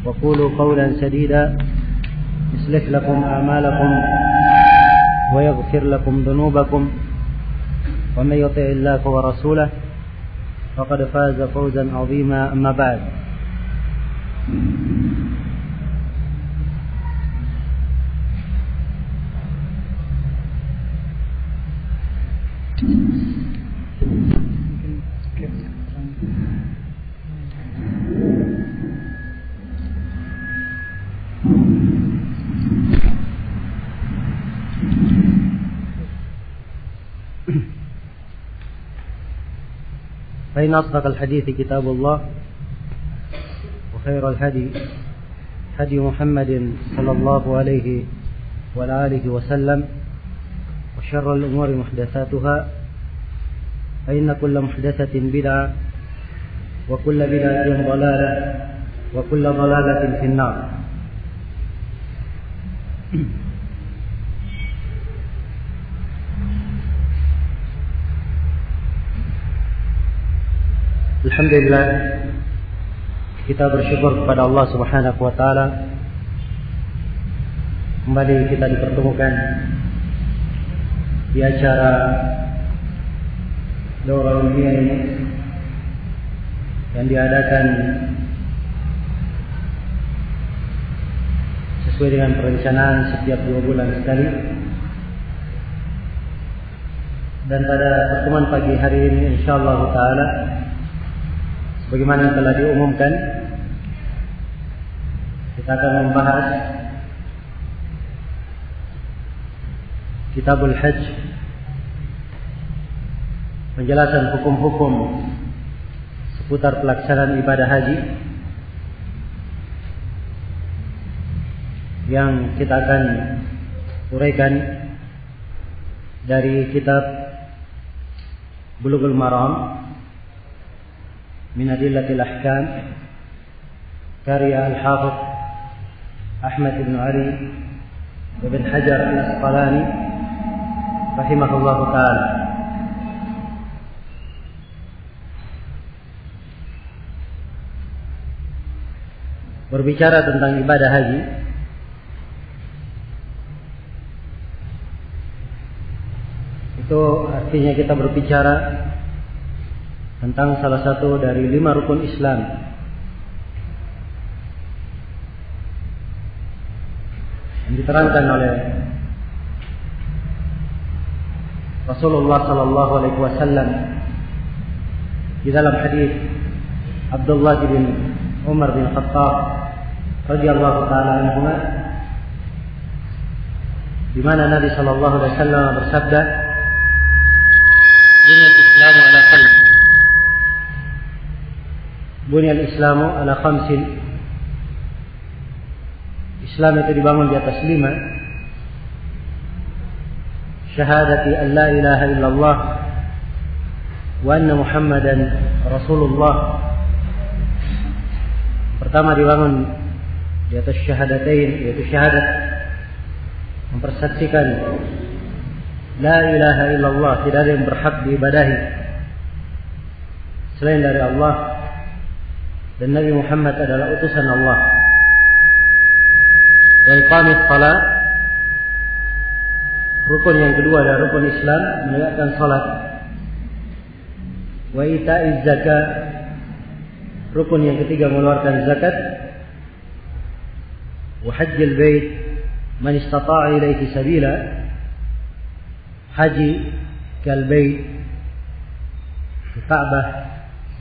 وقولوا قولا سديدا يصلح لكم أعمالكم ويغفر لكم ذنوبكم ومن يطع الله ورسوله فقد فاز فوزا عظيما. أما بعد، فإن أصدق الحديث كتاب الله وخير الهدي هدي محمد صلى الله عليه وعلى آله وسلم وشر الأمور محدثاتها فإن كل محدثة بدعة وكل بدعة ضلالة وكل ضلالة في النار. Alhamdulillah, kita bersyukur kepada Allah Subhanahu wa taala. Kembali kita dipertemukan di acara Daurah Ilmiah ini yang diadakan sesuai dengan perencanaan setiap 2 bulan sekali. Dan pada pertemuan pagi hari ini insyaallah taala, bagaimana telah diumumkan, kita akan membahas Kitabul Hajj, penjelasan hukum-hukum seputar pelaksanaan ibadah haji, yang kita akan uraikan dari kitab Bulughul Maram min Adillatil Ahkam karya Al-Hafidh Ahmad bin Ali bin Hajar Al-Asqalani rahimahullahu taala. Berbicara tentang ibadah haji, itu artinya kita berbicara tentang salah satu dari 5 rukun Islam yang diterangkan oleh Rasulullah sallallahu alaihi wasallam di dalam hadis Abdullah bin Umar bin Khattab radhiyallahu taala anhu, di mana Nabi sallallahu alaihi wasallam bersabda, "Bunyal Islamu ala khams." Bunyal Islamu ala khamsin. Islam itu dibangun di atas 5. Syahadati an la ilaha illallah wa anna Muhammadan Rasulullah. Pertama dibangun di atas syahadatain, yaitu syahadat, mempersaksikan la ilaha illallah, tidak ada yang berhak diibadahi selain dari Allah, dan Nabi Muhammad adalah utusan Allah. Wa iqamis shalah, rukun yang kedua adalah rukun Islam, menegakkan salat. Wa ita'iz zakat, rukun yang ketiga mengeluarkan zakat. Wa hajjil bait man istata'a ilaihi sabila, haji kal bait, ke Ka'bah,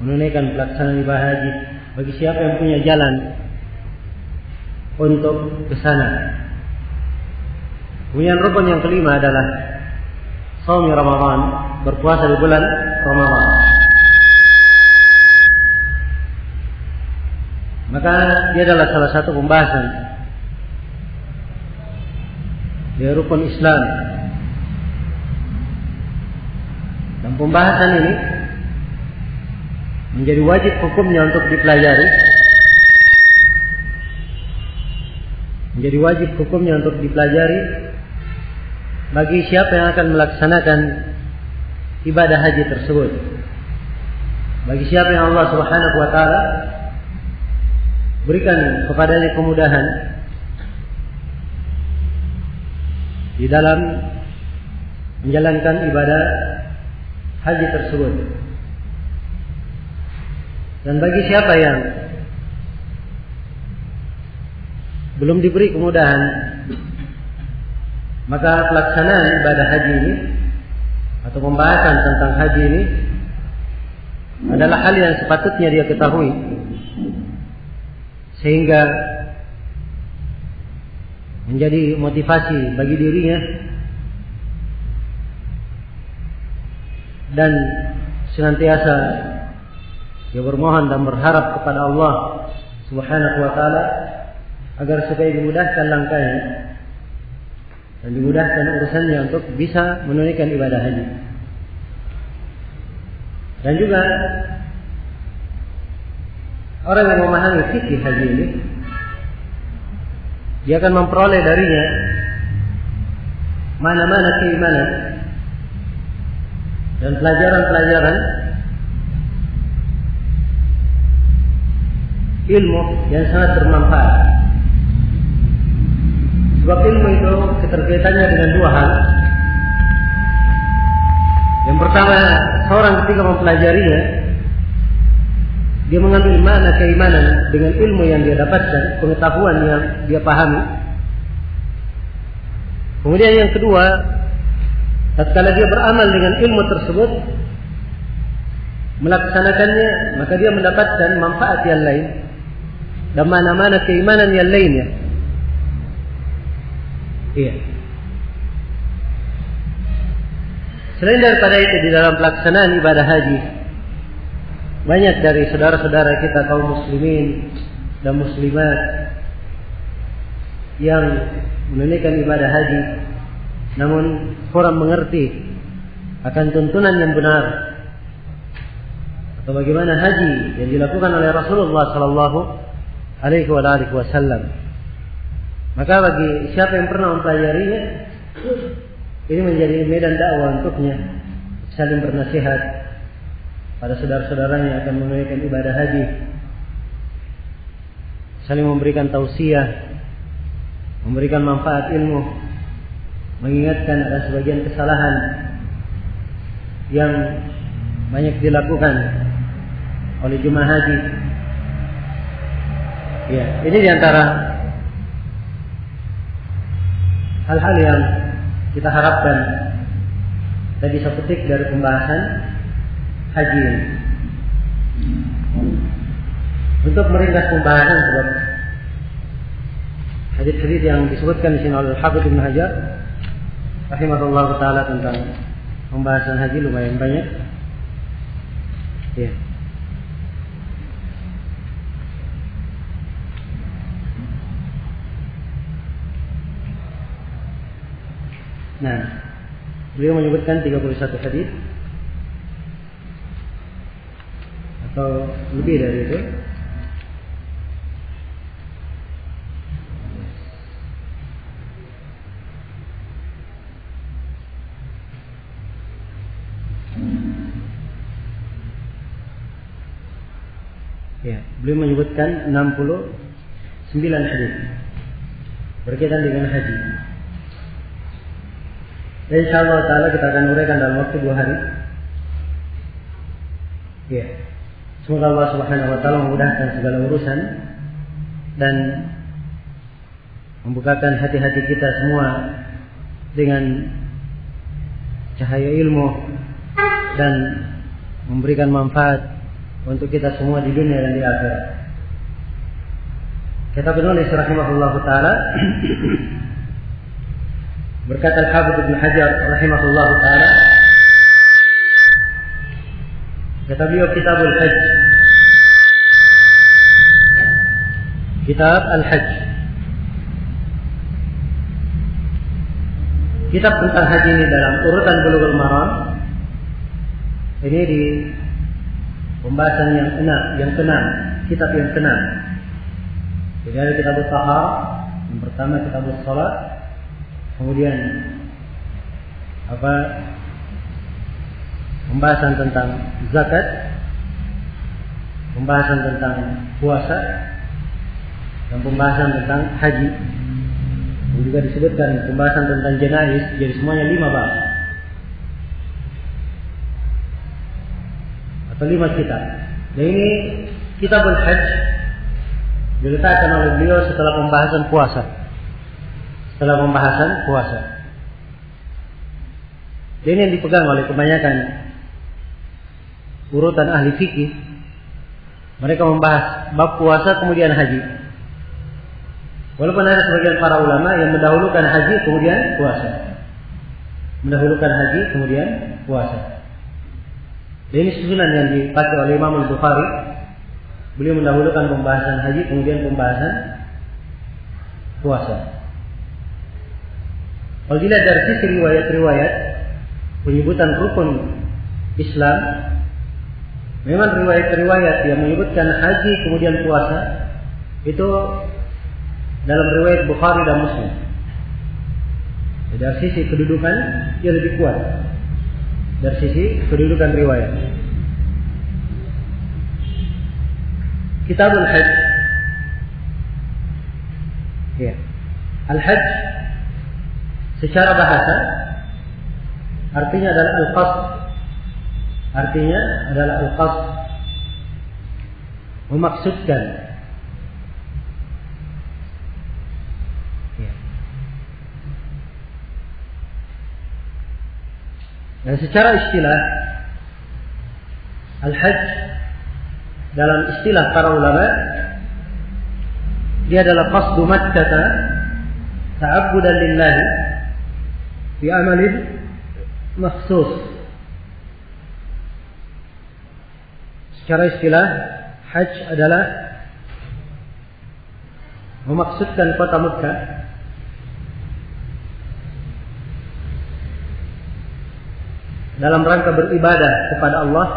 menunaikan pelaksanaan ibadah haji bagi siapa yang punya jalan untuk ke sana. Kemudian rukun yang kelima adalah shaum Ramadan, berpuasa di bulan Ramadan. Maka dia adalah salah satu pembahasan dari rukun Islam. Dan pembahasan ini menjadi wajib hukumnya untuk dipelajari, menjadi wajib hukumnya untuk dipelajari bagi siapa yang akan melaksanakan ibadah haji tersebut, bagi siapa yang Allah Subhanahu wa taala berikan kepadanya kemudahan di dalam menjalankan ibadah haji tersebut. Dan bagi siapa yang belum diberi kemudahan, maka pelaksanaan ibadah haji ini atau pembahasan tentang haji ini adalah hal yang sepatutnya dia ketahui, sehingga menjadi motivasi bagi dirinya dan senantiasa dia bermohon dan berharap kepada Allah Subhanahu wa taala agar supaya dimudahkan langkahnya dan dimudahkan urusannya untuk bisa menunaikan ibadah haji. Dan juga orang yang memahami fikih haji ini, dia akan memperoleh darinya mana-mana keimanan dan pelajaran-pelajaran ilmu yang sangat bermanfaat. Sebab ilmu itu keterkaitannya dengan dua hal. Yang pertama, seorang ketika mempelajarinya, dia mengambil makna keimanan dengan ilmu yang dia dapatkan, pengetahuan yang dia pahami. Kemudian yang kedua, tatkala dia beramal dengan ilmu tersebut, melaksanakannya, maka dia mendapatkan manfaat yang lain dan mana-mana keimanan yang lainnya. Iya. Selain daripada itu, di dalam pelaksanaan ibadah haji, banyak dari saudara-saudara kita kaum muslimin dan muslimat yang menunaikan ibadah haji namun kurang mengerti akan tuntunan yang benar atau bagaimana haji yang dilakukan oleh Rasulullah sallallahu alaihi wasallam. Maka bagi siapa yang pernah mempelajarinya, ini menjadi medan dakwah untuknya, saling bernasihat pada saudara-saudaranya yang akan menunaikan ibadah haji, saling memberikan tausiah, memberikan manfaat ilmu, mengingatkan ada sebagian kesalahan yang banyak dilakukan oleh jemaah haji. Ya, ini diantara hal-hal yang kita harapkan tadi bisa petik dari pembahasan haji ini. Untuk meringkas pembahasan, sebab hadis-hadis yang disebutkan di sini oleh Al-Hafidz Ibnu Hajar rahimahullah taala tentang pembahasan haji lumayan banyak. Ya. Nah, beliau menyebutkan 31 hadis atau lebih dari itu. Ya, beliau menyebutkan 69 hadis berkaitan dengan haji. Dan insyaallah taala kita akan uraikan dalam waktu 2 hari. Ya. Semoga Allah Subhanahu wa taala memudahkan segala urusan dan membukakan hati-hati kita semua dengan cahaya ilmu dan memberikan manfaat untuk kita semua di dunia dan di akhirat. Kata penulis rahimahullah taala, berkata Al-Hafidz Ibnu Hajar rahimahullah taala, kata beliau, Kitabul Hajj, Kitab Al-Hajj, kitab tentang haji ini dalam urutan Bulughul Maram. Ini di pembahasan yang keenam, kitab yang keenam. Jadi ada Kitabut Tahar, yang pertama Kitabus Shalah, kemudian pembahasan tentang zakat, pembahasan tentang puasa, dan pembahasan tentang haji. Dan juga disebutkan pembahasan tentang jenayis, jadi semuanya 5 bab atau 5 kitab. Dan ini Kitabul Hajj diletakkan oleh beliau setelah pembahasan puasa. Setelah pembahasan puasa. Dan ini yang dipegang oleh kebanyakan urutan ahli fikih. Mereka membahas bab puasa kemudian haji. Walaupun ada sebagian para ulama yang mendahulukan haji kemudian puasa. Mendahulukan haji kemudian puasa. Dan ini susunan yang dipakai oleh Imam Al-Bukhari. Beliau mendahulukan pembahasan haji kemudian pembahasan puasa. Kalau dilihat dari sisi riwayat-riwayat penyebutan rukun Islam, memang riwayat-riwayat yang menyebutkan haji kemudian puasa itu dalam riwayat Bukhari dan Muslim. Dari sisi kedudukan dia lebih kuat. Dari sisi kedudukan riwayat. Kitabul Hajj. Ya. Al-Hajj secara bahasa artinya adalah al-qasd. Artinya adalah al-qasd, memaksudkan. Ya. Dan secara istilah al-hajj dalam istilah para ulama dia adalah qasdu Makkah ta'abbudan lillahi bi amalin makhsus. Secara istilah haji adalah memaksudkan kota Mekah dalam rangka beribadah kepada Allah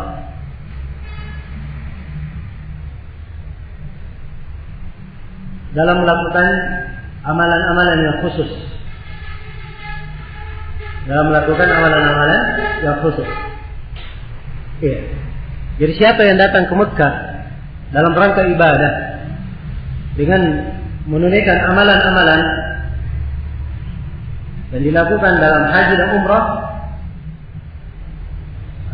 dalam melakukan amalan-amalan yang khusus. Dalam melakukan amalan-amalan yang khusus. Iya. Jadi siapa yang datang ke Mekah dalam rangka ibadah dengan menunaikan amalan-amalan dan dilakukan dalam haji dan umrah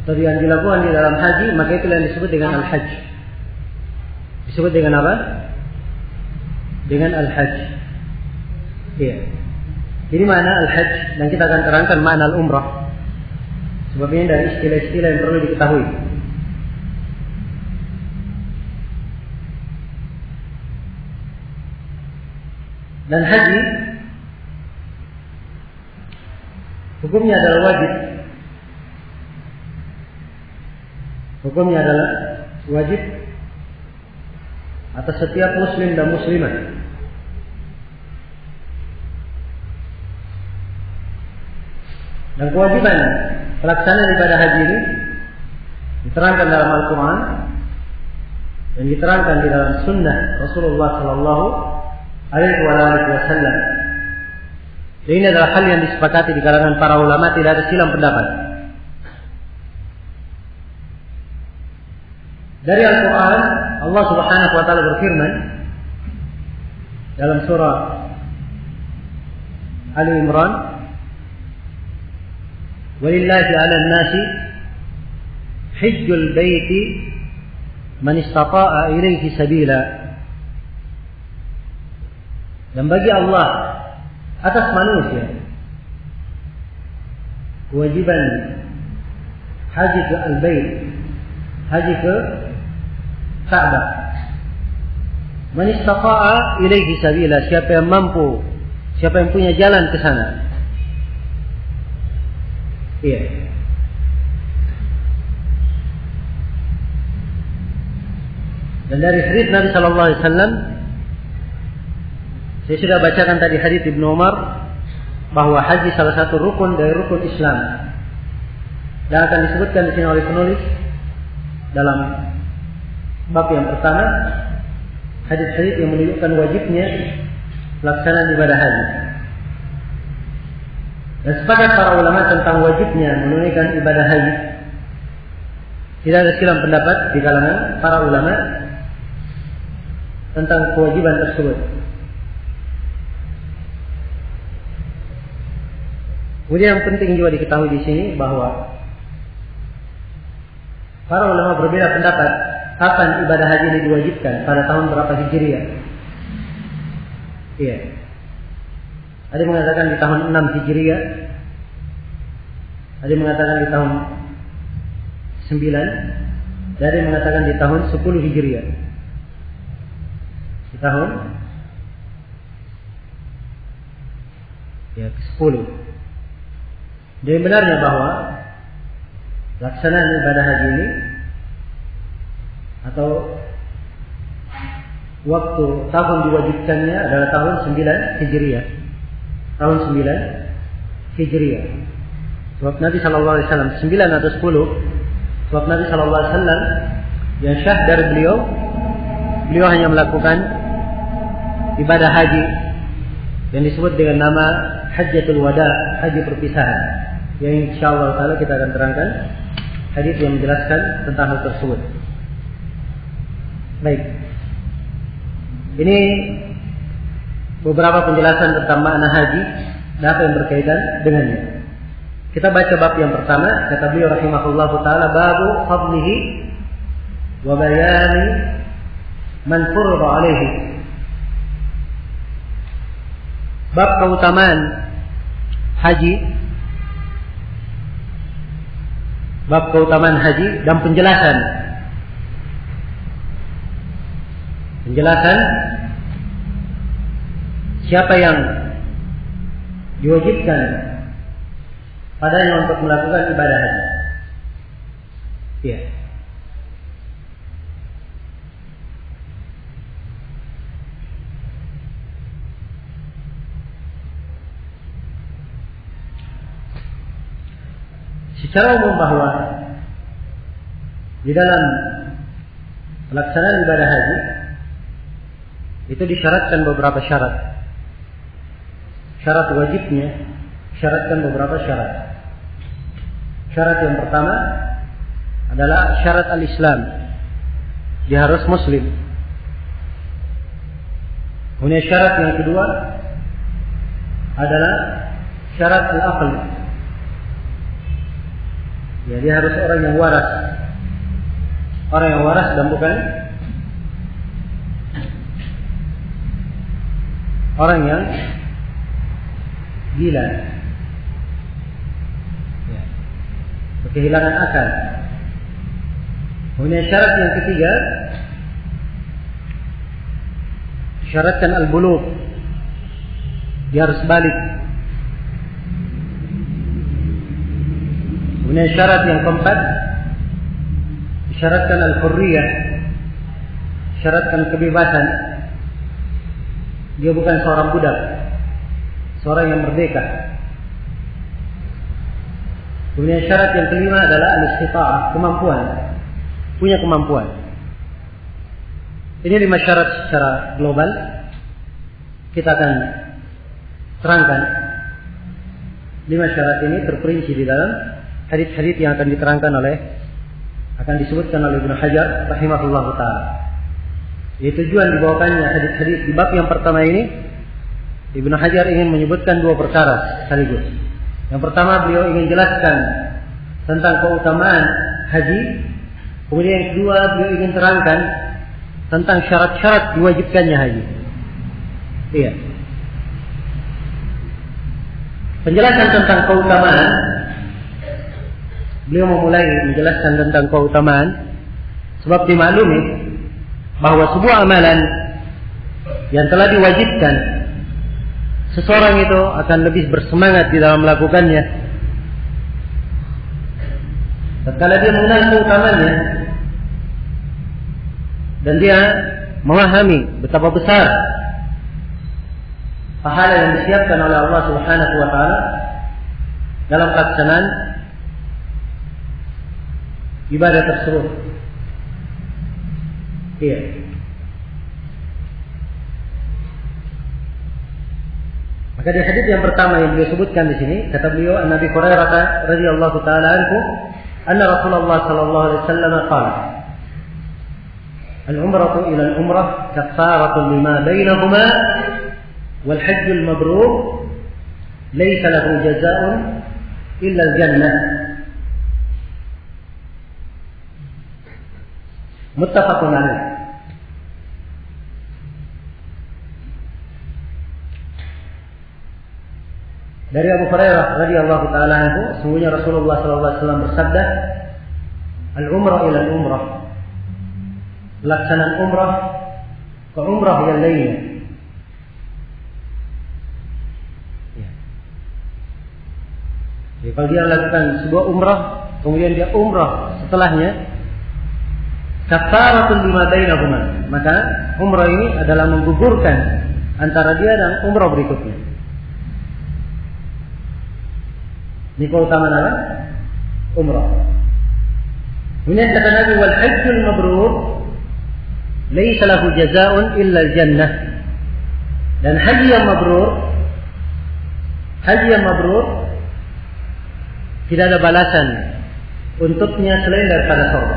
atau yang dilakukan di dalam haji, maka itu yang disebut dengan al-hajj. Disebut dengan apa? Dengan al-hajj. Iya. Ini makna al-hajj dan kita akan terangkan makna al-umrah. Sebab ini dari istilah-istilah yang perlu diketahui. Dan haji hukumnya adalah wajib. Hukumnya adalah wajib atas setiap muslim dan muslimah. Dan kewajiban pelaksanaan ibadah haji ini diterangkan dalam Al-Quran dan diterangkan di dalam sunnah Rasulullah Sallallahu Alaihi Wasallam. Dan ini adalah hal yang disepakati di kalangan para ulama, tidak ada silang pendapat. Dari Al-Quran, Allah Subhanahu Wa Taala berfirman dalam surah Ali Imran, "Walillahi 'alan nasi hajjul baiti man istata'a ilaihi sabila." Dan bagi Allah atas manusia kewajiban haji ke Al-Bait, haji ke Ka'bah. Man istata'a ilaihi sabila, siapa yang mampu, siapa yang punya jalan ke sana. Iya. Dan dari hadis Nabi sallallahu alaihi wasallam, saya sudah bacakan tadi hadis Ibnu Umar bahwa haji salah satu rukun dari rukun Islam. Dan akan disebutkan di sini oleh penulis dalam bab yang pertama, hadis-hadis yang menunjukkan wajibnya pelaksanaan ibadah haji. Dan sepakat para ulama tentang wajibnya menunaikan ibadah haji. Tidak ada silang pendapat di kalangan para ulama tentang kewajiban tersebut. Kemudian yang penting juga diketahui di sini bahwa para ulama berbeda pendapat kapan ibadah haji ini diwajibkan, pada tahun berapa Hijriah. Iya. Ada yang mengatakan di tahun 6 Hijriah, ada yang mengatakan di tahun 9, dan ada yang mengatakan di tahun 10 Hijriah. Di tahun ke-10. Jadi benarnya bahwa laksanaan ibadah haji ini atau waktu tahun diwajibkannya adalah tahun 9 Hijriah. Tahun 9 Hijriah. Sebab Nabi sallallahu alaihi wasallam 9 atau 10. Sebab Nabi sallallahu alaihi wasallam yang syah dari beliau hanya melakukan ibadah haji yang disebut dengan nama Hajjatul Wada, haji perpisahan. Yang insyaallah taala kita akan terangkan hadis yang menjelaskan tentang hal tersebut. Baik. Ini beberapa penjelasan tentang makna haji dan apa yang berkaitan dengannya. Kita baca bab yang pertama, kata beliau rahimahullahu taala, babu fadlihi wa bayani man furida alaihi. Bab keutamaan haji, bab keutamaan haji dan penjelasan siapa yang diwajibkan padanya untuk melakukan ibadah haji. Ya. Secara umum bahwa di dalam pelaksanaan ibadah haji itu disyaratkan beberapa syarat. Syarat wajibnya syaratkan beberapa syarat. Syarat yang pertama adalah syarat al-Islam. Dia harus muslim. Kemudian syarat yang kedua adalah syarat al-aql. Ya, dia harus orang yang waras. Orang yang waras dan bukan orang yang gila. Ya. Kehilangan akal. Kemudian syarat yang ketiga, syaratkan al-bulugh. Dia harus balik. Kemudian syarat yang keempat, syaratkan al-hurriyah. Syaratkan kebebasan. Dia bukan seorang budak, seorang yang merdeka. Kemudian syarat yang kelima adalah al-istita'ah, kemampuan, punya kemampuan. Ini 5 syarat secara global. Kita akan terangkan 5 syarat ini terperinci di dalam hadis-hadis yang akan disebutkan oleh Ibnu Hajar rahimahullah taala. Tujuan dibawakannya hadis-hadis di bab yang pertama ini, Ibnu Hajar ingin menyebutkan 2 perkara sekaligus. Yang pertama, beliau ingin jelaskan tentang keutamaan haji. Kemudian yang kedua, beliau ingin terangkan tentang syarat-syarat diwajibkannya haji. Iya. Penjelasan tentang keutamaan, beliau memulai menjelaskan tentang keutamaan sebab dimaklumi bahwa sebuah amalan yang telah diwajibkan, seseorang itu akan lebih bersemangat di dalam melakukannya. Tatkala dia mengenal keutamaannya dan dia memahami betapa besar pahala yang disiapkan oleh Allah Subhanahu wa taala dalam pelaksanaan ibadah tersebut. Iya. Maka di hadis yang pertama yang beliau sebutkan di sini, kata beliau, Nabi Hurairah radhiyallahu taala anhu, anna Rasulullah sallallahu alaihi wasallam qala, al-umratu ila al-umrah kaffaratun lima bainahuma wal hajjul mabrur laysa lahu jazaa'un illa al-jannah. Muttafaqun alaih. Dari Abu Hurairah radhiyallahu taala anhu, sesungguhnya Rasulullah sallallahu alaihi wasallam bersabda, "Al-umrah ila al-umrah." Pelaksanaan umrah ke umrah yang lainnya. Ya. Jadi kalau dia melakukan sebuah umrah, kemudian dia umrah setelahnya, kafaratul lima bainahuma, maka umrah ini adalah menggugurkan antara dia dan umrah berikutnya. Ini keutamaan apa? Umrah. Kemudian kata Nabi, wal hajjul mabrur laisa lahu jazaa'un illa al-jannah. Dan haji yang mabrur tidak ada balasan untuknya selain daripada surga.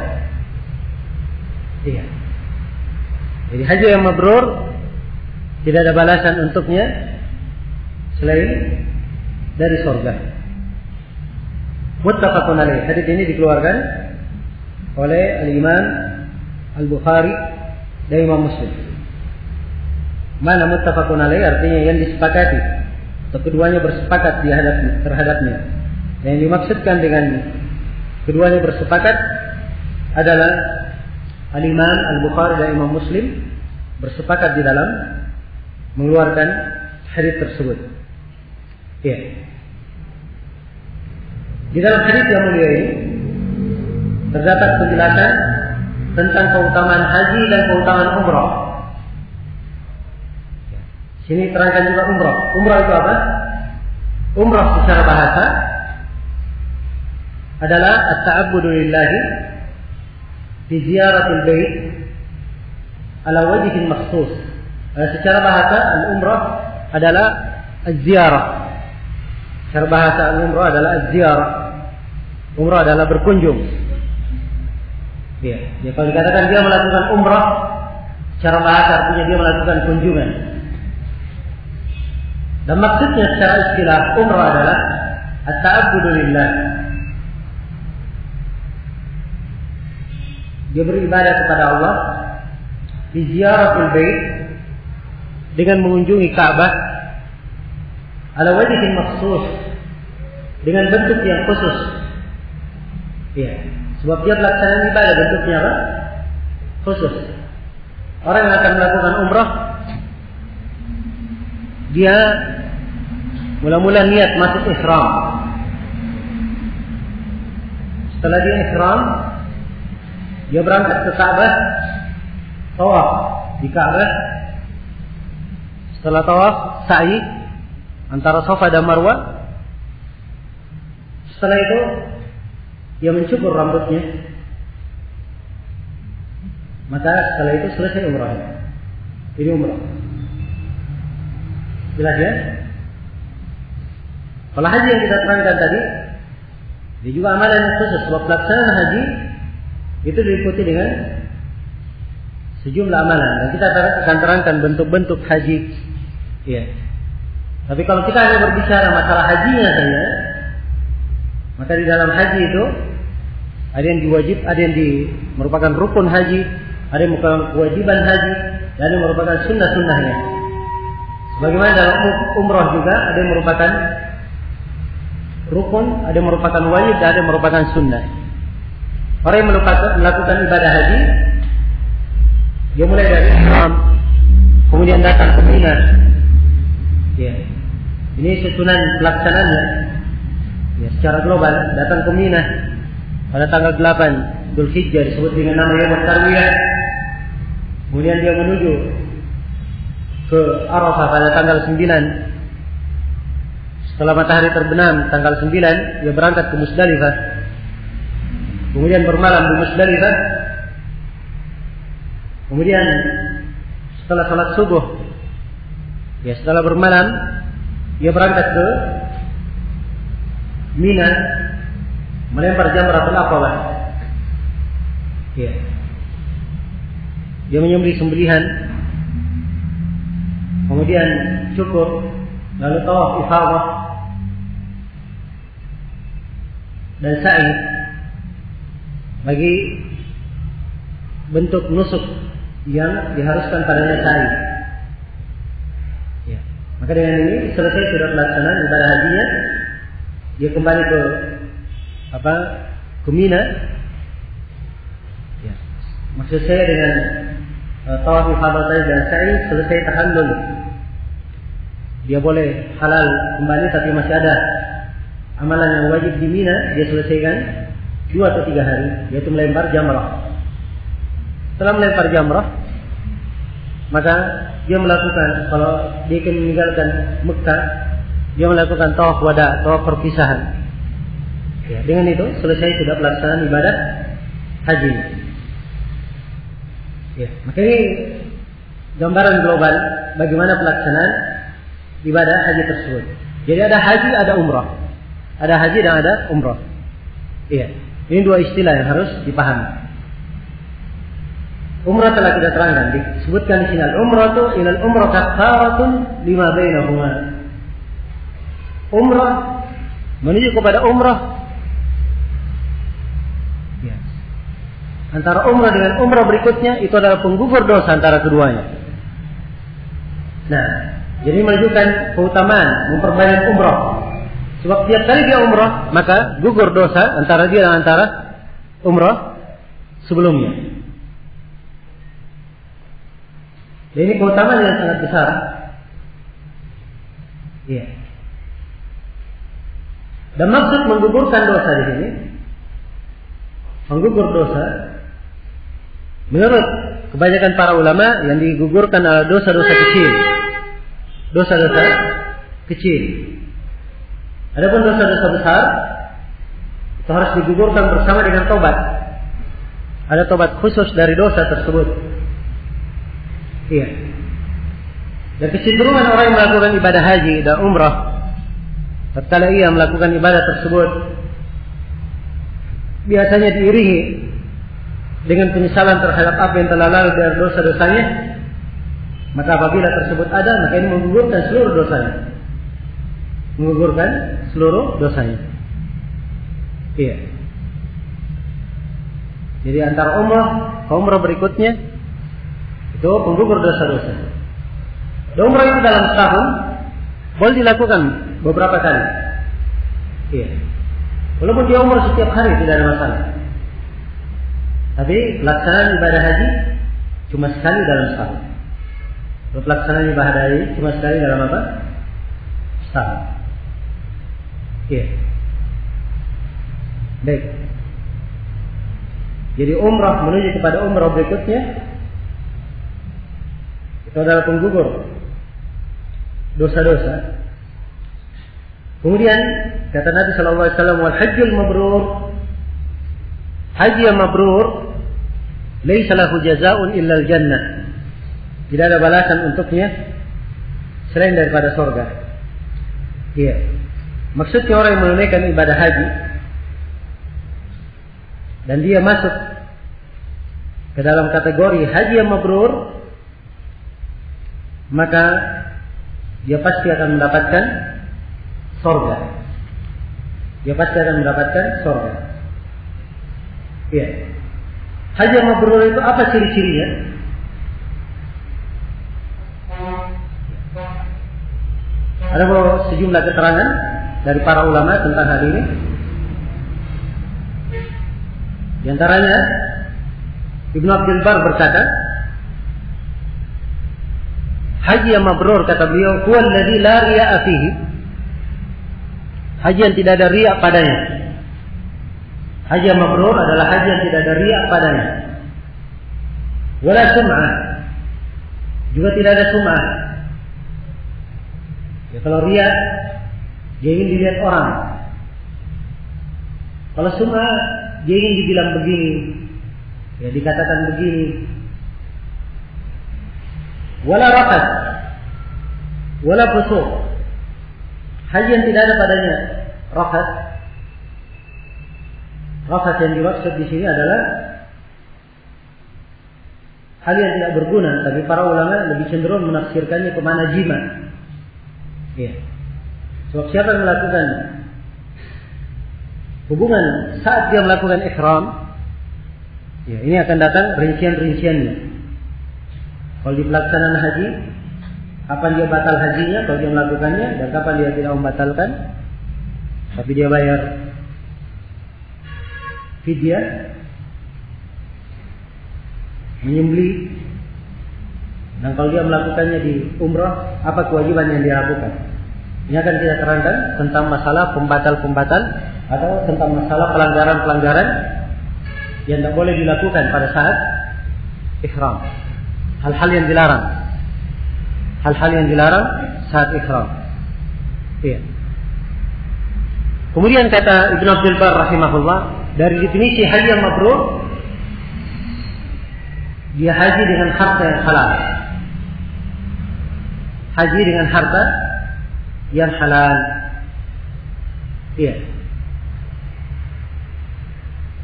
Iya. Jadi haji yang mabrur tidak ada balasan untuknya selain dari surga. Muttafaqun alaih. Hadis ini dikeluarkan oleh Al-Imam Al-Bukhari dan Imam Muslim. Mana muttafaqun alaih artinya yang disepakati atau keduanya bersepakat terhadapnya. Yang dimaksudkan dengan keduanya bersepakat adalah Al-Imam Al-Bukhari dan Imam Muslim bersepakat di dalam mengeluarkan hadis tersebut. Ya. Di dalam hadis yang mulia ini terdapat penjelasan tentang keutamaan haji dan keutamaan umrah. Sini terangkan juga umrah. Umrah itu apa? Umrah secara bahasa adalah at-ta'abbudu lillahi fi ziyaratil bait ala wajhin makhsus. Secara bahasa al-umrah adalah az-ziyarah. Secara bahasa al-umrah adalah az-ziyarah. Umrah adalah berkunjung. Ya, kalau dikatakan dia melakukan umrah, secara bahasa artinya dia melakukan kunjungan. Dan maksudnya secara istilah umrah adalah at-ta'abbudu lillah. Dia beribadah kepada Allah di ziyaratul bait dengan mengunjungi Ka'bah ala wajhin makhsus, dengan bentuk yang khusus. Ya, sebab dia pelaksanaan ibadah bentuknya apa? Khusus. Orang yang akan melakukan umrah, dia mula-mula niat masuk ihram. Setelah dia ihram, dia berangkat ke Ka'bah, tawaf di Ka'bah. Setelah tawaf, sa'i antara Safa dan Marwah. Setelah itu dia mencukur rambutnya. Maka setelah itu selesai umrahnya. Ini umrah. Jelas ya? Kalau haji yang kita terangkan tadi, dia juga amalan yang khusus. Sebab pelaksanaan haji itu diikuti dengan sejumlah amalan. Dan kita akan terangkan bentuk-bentuk haji. Ya. Tapi kalau kita hanya berbicara masalah hajinya saja, maka di dalam haji itu ada yang ada yang merupakan rukun haji, ada yang merupakan kewajiban haji, dan ada yang merupakan sunnah-sunnahnya. Sebagaimana dalam umrah juga ada yang merupakan rukun, ada yang merupakan wajib, dan ada yang merupakan sunnah. Orang yang melakukan ibadah haji, dia mulai dari ihram, kemudian datang ke Mina. Ya. Ini susunan pelaksanaannya. Ya, secara global datang ke Mina pada tanggal 8 Dzulhijjah, disebut dengan nama Yaumut Tarwiyah. Kemudian dia menuju ke Arafah pada tanggal 9. Setelah matahari terbenam tanggal 9, dia berangkat ke Musdalifah. Kemudian bermalam di Musdalifah. Kemudian setelah salat subuh, ya setelah bermalam, dia berangkat ke Mina, melempar jamratul aqabah. Ya. dia menyembelih sembelihan, kemudian cukur, lalu tawaf ifadah dan sa'i bagi bentuk nusuk yang diharuskan padanya sa'i. Ya. Maka dengan ini selesai sudah pelaksanaan ibadah hajinya, dia kembali ke Mina. Ya. Maksud saya dengan tawaf ifadah dan sa'i selesai tahallul, dia boleh halal kembali, tapi masih ada amalan yang wajib di Mina dia selesaikan 2 atau 3 hari, yaitu melempar jamrah. Setelah melempar jamrah, maka dia melakukan, kalau dia akan meninggalkan Mekah, dia melakukan tawaf wada, tawaf perpisahan. Ya, dengan itu selesai sudah pelaksanaan ibadah haji. Ya, maka ini gambaran global bagaimana pelaksanaan ibadah haji tersebut. Jadi ada haji, ada umrah. Ada haji dan ada umrah. Iya, ini 2 istilah yang harus dipahami. Umrah telah kita terangkan, disebutkan di sini al-umrah itu ilal umrah kafaratun lima bainahuma. Umrah menuju kepada umrah. Ya. Antara umrah dengan umrah berikutnya itu adalah penggugur dosa antara keduanya. Nah, jadi menunjukkan keutamaan memperbanyak umrah. Sebab tiap kali dia umrah, maka gugur dosa antara dia dan antara umrah sebelumnya. Dan ini keutamaan yang sangat besar. Iya. Dan maksud menggugurkan dosa di sini, menggugur dosa, menurut kebanyakan para ulama, yang digugurkan adalah dosa-dosa kecil. Dosa-dosa kecil. Adapun dosa-dosa besar itu harus digugurkan bersama dengan tobat. Ada tobat khusus dari dosa tersebut. Iya. Dan kecenderungan orang yang melakukan ibadah haji dan umrah, tatkala ia melakukan ibadah tersebut, biasanya diiringi dengan penyesalan terhadap apa yang telah lalu dari dosa-dosanya. Maka apabila tersebut ada, maka ini menggugurkan seluruh dosanya. Menggugurkan seluruh dosanya. Iya. Jadi antara umrah ke umrah berikutnya itu penggugur dosa-dosa. Dan umrah itu dalam setahun boleh dilakukan beberapa kali. Iya. Walaupun dia umrah setiap hari tidak ada masalah. Tapi pelaksanaan ibadah haji cuma sekali dalam setahun. Pelaksanaan ibadah haji cuma sekali dalam apa? Setahun. Iya. Baik. Jadi umrah menuju kepada umrah berikutnya itu adalah penggugur dosa-dosa. Kemudian kata Nabi sallallahu alaihi wasallam, wal hajjul mabrur, haji yang mabrur laisa lahu jazaa'un illa al-jannah. Tidak ada balasan untuknya selain daripada surga. Iya. Maksudnya orang yang menunaikan ibadah haji dan dia masuk ke dalam kategori haji yang mabrur, maka dia pasti akan mendapatkan surga. Dia pasti akan mendapatkan surga. Iya. Haji yang mabrur itu apa ciri-cirinya? Ada sejumlah keterangan dari para ulama tentang hal ini. Di antaranya Ibnu Abdul Bar berkata, haji yang mabrur, kata beliau, huwa alladzi la riya'a fihi. Haji yang tidak ada riya padanya. Haji yang mabrur adalah haji yang tidak ada riya padanya. Wala sum'ah. Juga tidak ada sum'ah. Ya, kalau riya, dia ingin dilihat orang. Kalau sum'ah, dia ingin dibilang begini, ya dikatakan begini. Wala rafat, wala fusuq. Haji yang tidak ada padanya rafat. Rafat yang dimaksud di sini adalah hal yang tidak berguna, tapi para ulama lebih cenderung menafsirkannya ke mana jima. Iya. Sebab siapa yang melakukan hubungan saat dia melakukan ihram, ya, ini akan datang rincian-rinciannya. Kalau di pelaksanaan haji, kapan dia batal hajinya kalau dia melakukannya, dan kapan dia tidak membatalkan, tapi dia bayar fidyah, menyembelih. Dan kalau dia melakukannya di umrah, apa kewajiban yang dia lakukan? Ini akan kita terangkan tentang masalah pembatal-pembatal atau tentang masalah pelanggaran-pelanggaran yang tidak boleh dilakukan pada saat ihram. Hal-hal yang dilarang. Hal-hal yang dilarang saat ihram. Iya. Kemudian kata Ibnu Abdul Bar rahimahullah, dari definisi haji yang mabrur, dia haji dengan harta yang halal. Haji dengan harta yang halal. Iya.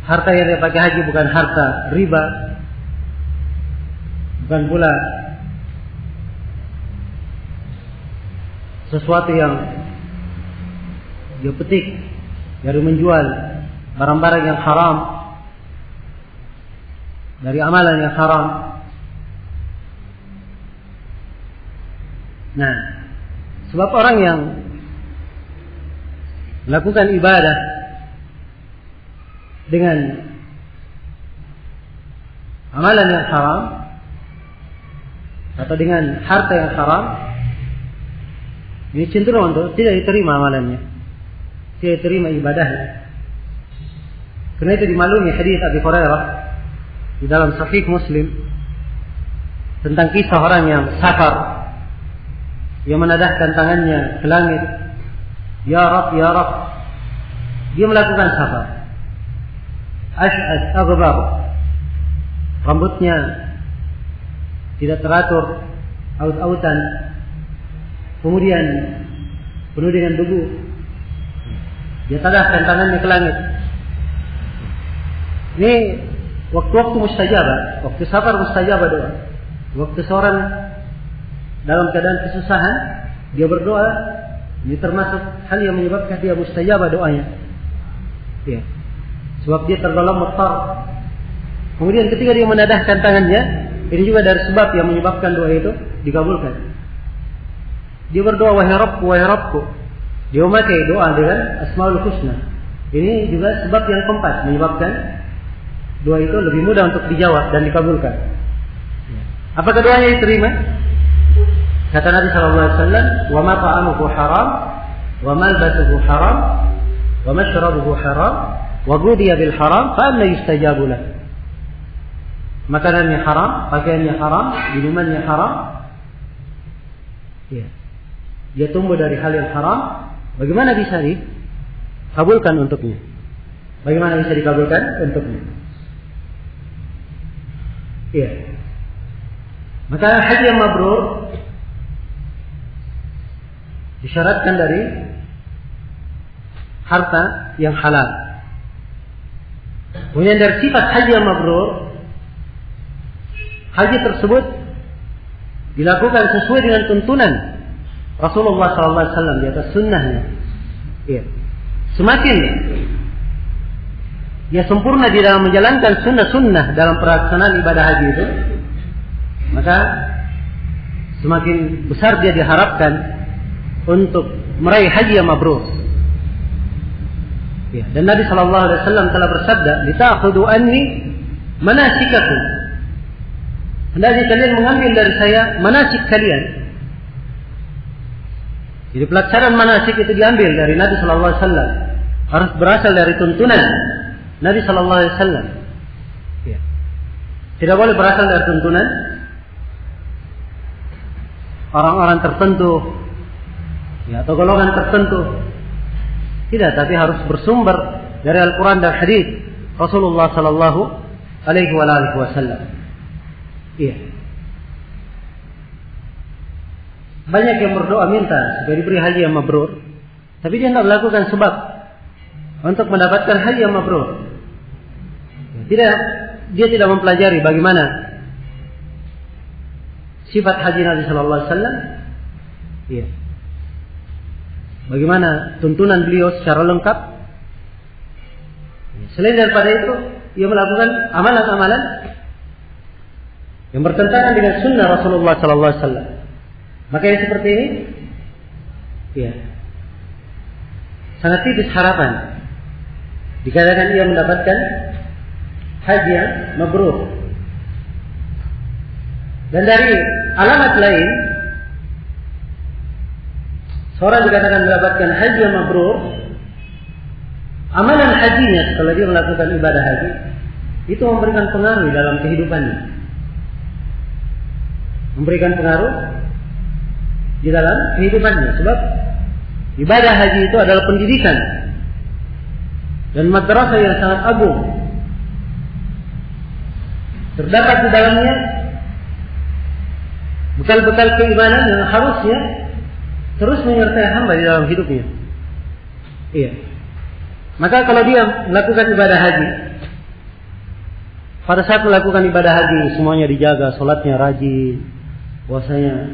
Harta yang dia pakai haji bukan harta riba, bukan pula sesuatu yang dia petik dari menjual barang-barang yang haram, dari amalan yang haram. Nah, sebab orang yang melakukan ibadah dengan amalan yang haram atau dengan harta yang haram, ini cenderung untuk tidak diterima amalannya, tidak diterima ibadahnya. Karena itu dimaklumi hadis Abi Hurairah di dalam Sahih Muslim tentang kisah orang yang safar, yang menadahkan tangannya ke langit, ya Rabb, ya Rabb. Dia melakukan safar, ash'ad aghbar, rambutnya tidak teratur, aut-autan, kemudian penuh dengan debu. Dia tadahkan tangannya ke langit. Ini waktu-waktu mustajabah, waktu safar mustajabah doa. Waktu seorang dalam keadaan kesusahan, dia berdoa, ini termasuk hal yang menyebabkan dia mustajabah doanya. Ya. Sebab dia tergolong muttar. Kemudian ketika dia menadahkan tangannya, ini juga dari sebab yang menyebabkan doa itu dikabulkan. Dia berdoa, wahai Rabbku, wahai Rabbku. Dia memakai doa dengan Asmaul Husna. Ini juga sebab yang keempat menyebabkan doa itu lebih mudah untuk dijawab dan dikabulkan. Apakah doanya diterima? Kata Nabi SAW, wa ma ta'amuhu haram, wa malbasuhu haram, wa mashrabuhu haram, wa ghudiya bil haram, fa anna yustajabu lah. Makanannya haram, pakaiannya haram, minumannya haram. Ya. Dia tumbuh dari hal yang haram. Bagaimana bisa dikabulkan untuknya? Bagaimana bisa dikabulkan untuknya? Iya. Maka haji yang mabrur disyaratkan dari harta yang halal. Kemudian dari sifat haji yang mabrur, haji tersebut dilakukan sesuai dengan tuntunan Rasulullah SAW di atas sunnahnya. Ya. Semakin dia sempurna di dalam menjalankan sunnah-sunnah dalam pelaksanaan ibadah haji itu, maka semakin besar dia diharapkan untuk meraih haji yang mabrur. Ya. Dan Nabi SAW telah bersabda, "Lita'khudhu anni manasikakum." Hendaknya kalian mengambil dari saya manasik kalian. Jadi pelaksanaan manasik itu diambil dari Nabi Sallallahu Alaihi Wasallam, harus berasal dari tuntunan Nabi Sallallahu Alaihi Wasallam. Ya. Tidak boleh berasal dari tuntunan orang-orang tertentu, ya, atau golongan tertentu. Tidak, tapi harus bersumber dari Al-Quran dan Hadis Rasulullah Sallallahu Alaihi Wasallam. Iya. Banyak yang berdoa minta supaya diberi haji yang mabrur, tapi dia tidak melakukan sebab untuk mendapatkan haji yang mabrur. Dia tidak mempelajari bagaimana sifat haji Nabi Sallallahu Alaihi Wasallam, iya. Bagaimana tuntunan beliau secara lengkap. Selain daripada itu, ia melakukan amalan-amalan yang bertentangan dengan sunnah Rasulullah Sallallahu Alaihi Wasallam. Maka yang seperti ini, iya, sangat tipis harapan dikatakan ia mendapatkan haji yang mabrur. Dan dari alamat lain, seorang dikatakan mendapatkan haji yang mabrur, amalan hajinya setelah dia melakukan ibadah haji itu memberikan pengaruh dalam kehidupannya, memberikan pengaruh di dalam kehidupannya. Sebab ibadah haji itu adalah pendidikan dan madrasah yang sangat agung. Terdapat di dalamnya bekal-bekal keimanan yang harusnya terus menyertai hamba di dalam hidupnya. Iya. Maka kalau dia melakukan ibadah haji, pada saat melakukan ibadah haji semuanya dijaga, sholatnya rajin, puasanya,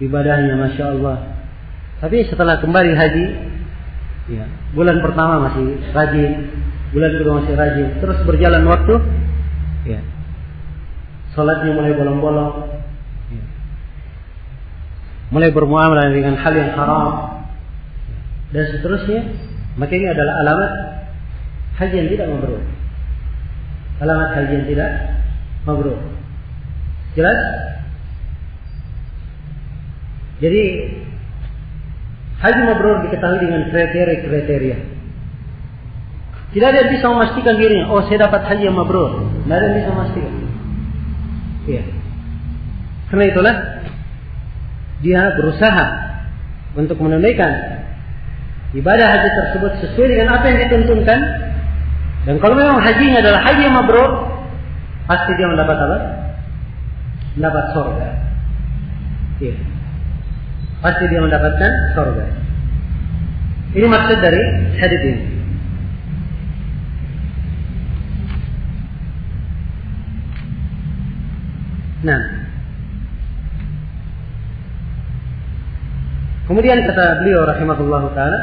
ibadahnya masya Allah. Tapi setelah kembali haji, ya, bulan pertama masih rajin, bulan kedua masih rajin, terus berjalan waktu, ya, sholatnya mulai bolong-bolong, ya, mulai bermuamalah dengan hal yang haram, dan seterusnya. Maka ini adalah alamat haji yang tidak mabrur. Alamat haji yang tidak mabrur. Jelas? Jadi haji mabrur diketahui dengan kriteria-kriteria. Tidak ada yang bisa memastikan dirinya, oh saya dapat haji yang mabrur. Tidak ada yang bisa memastikan. Iya. Karena itulah dia berusaha untuk menunaikan ibadah haji tersebut sesuai dengan apa yang dituntunkan. Dan kalau memang hajinya adalah haji yang mabrur, pasti dia mendapat apa? Mendapat surga. Iya. Pasti dia mendapatkan surga. Ini maksud dari hadis ini. Nah, kemudian kata beliau rahimahullahu taala,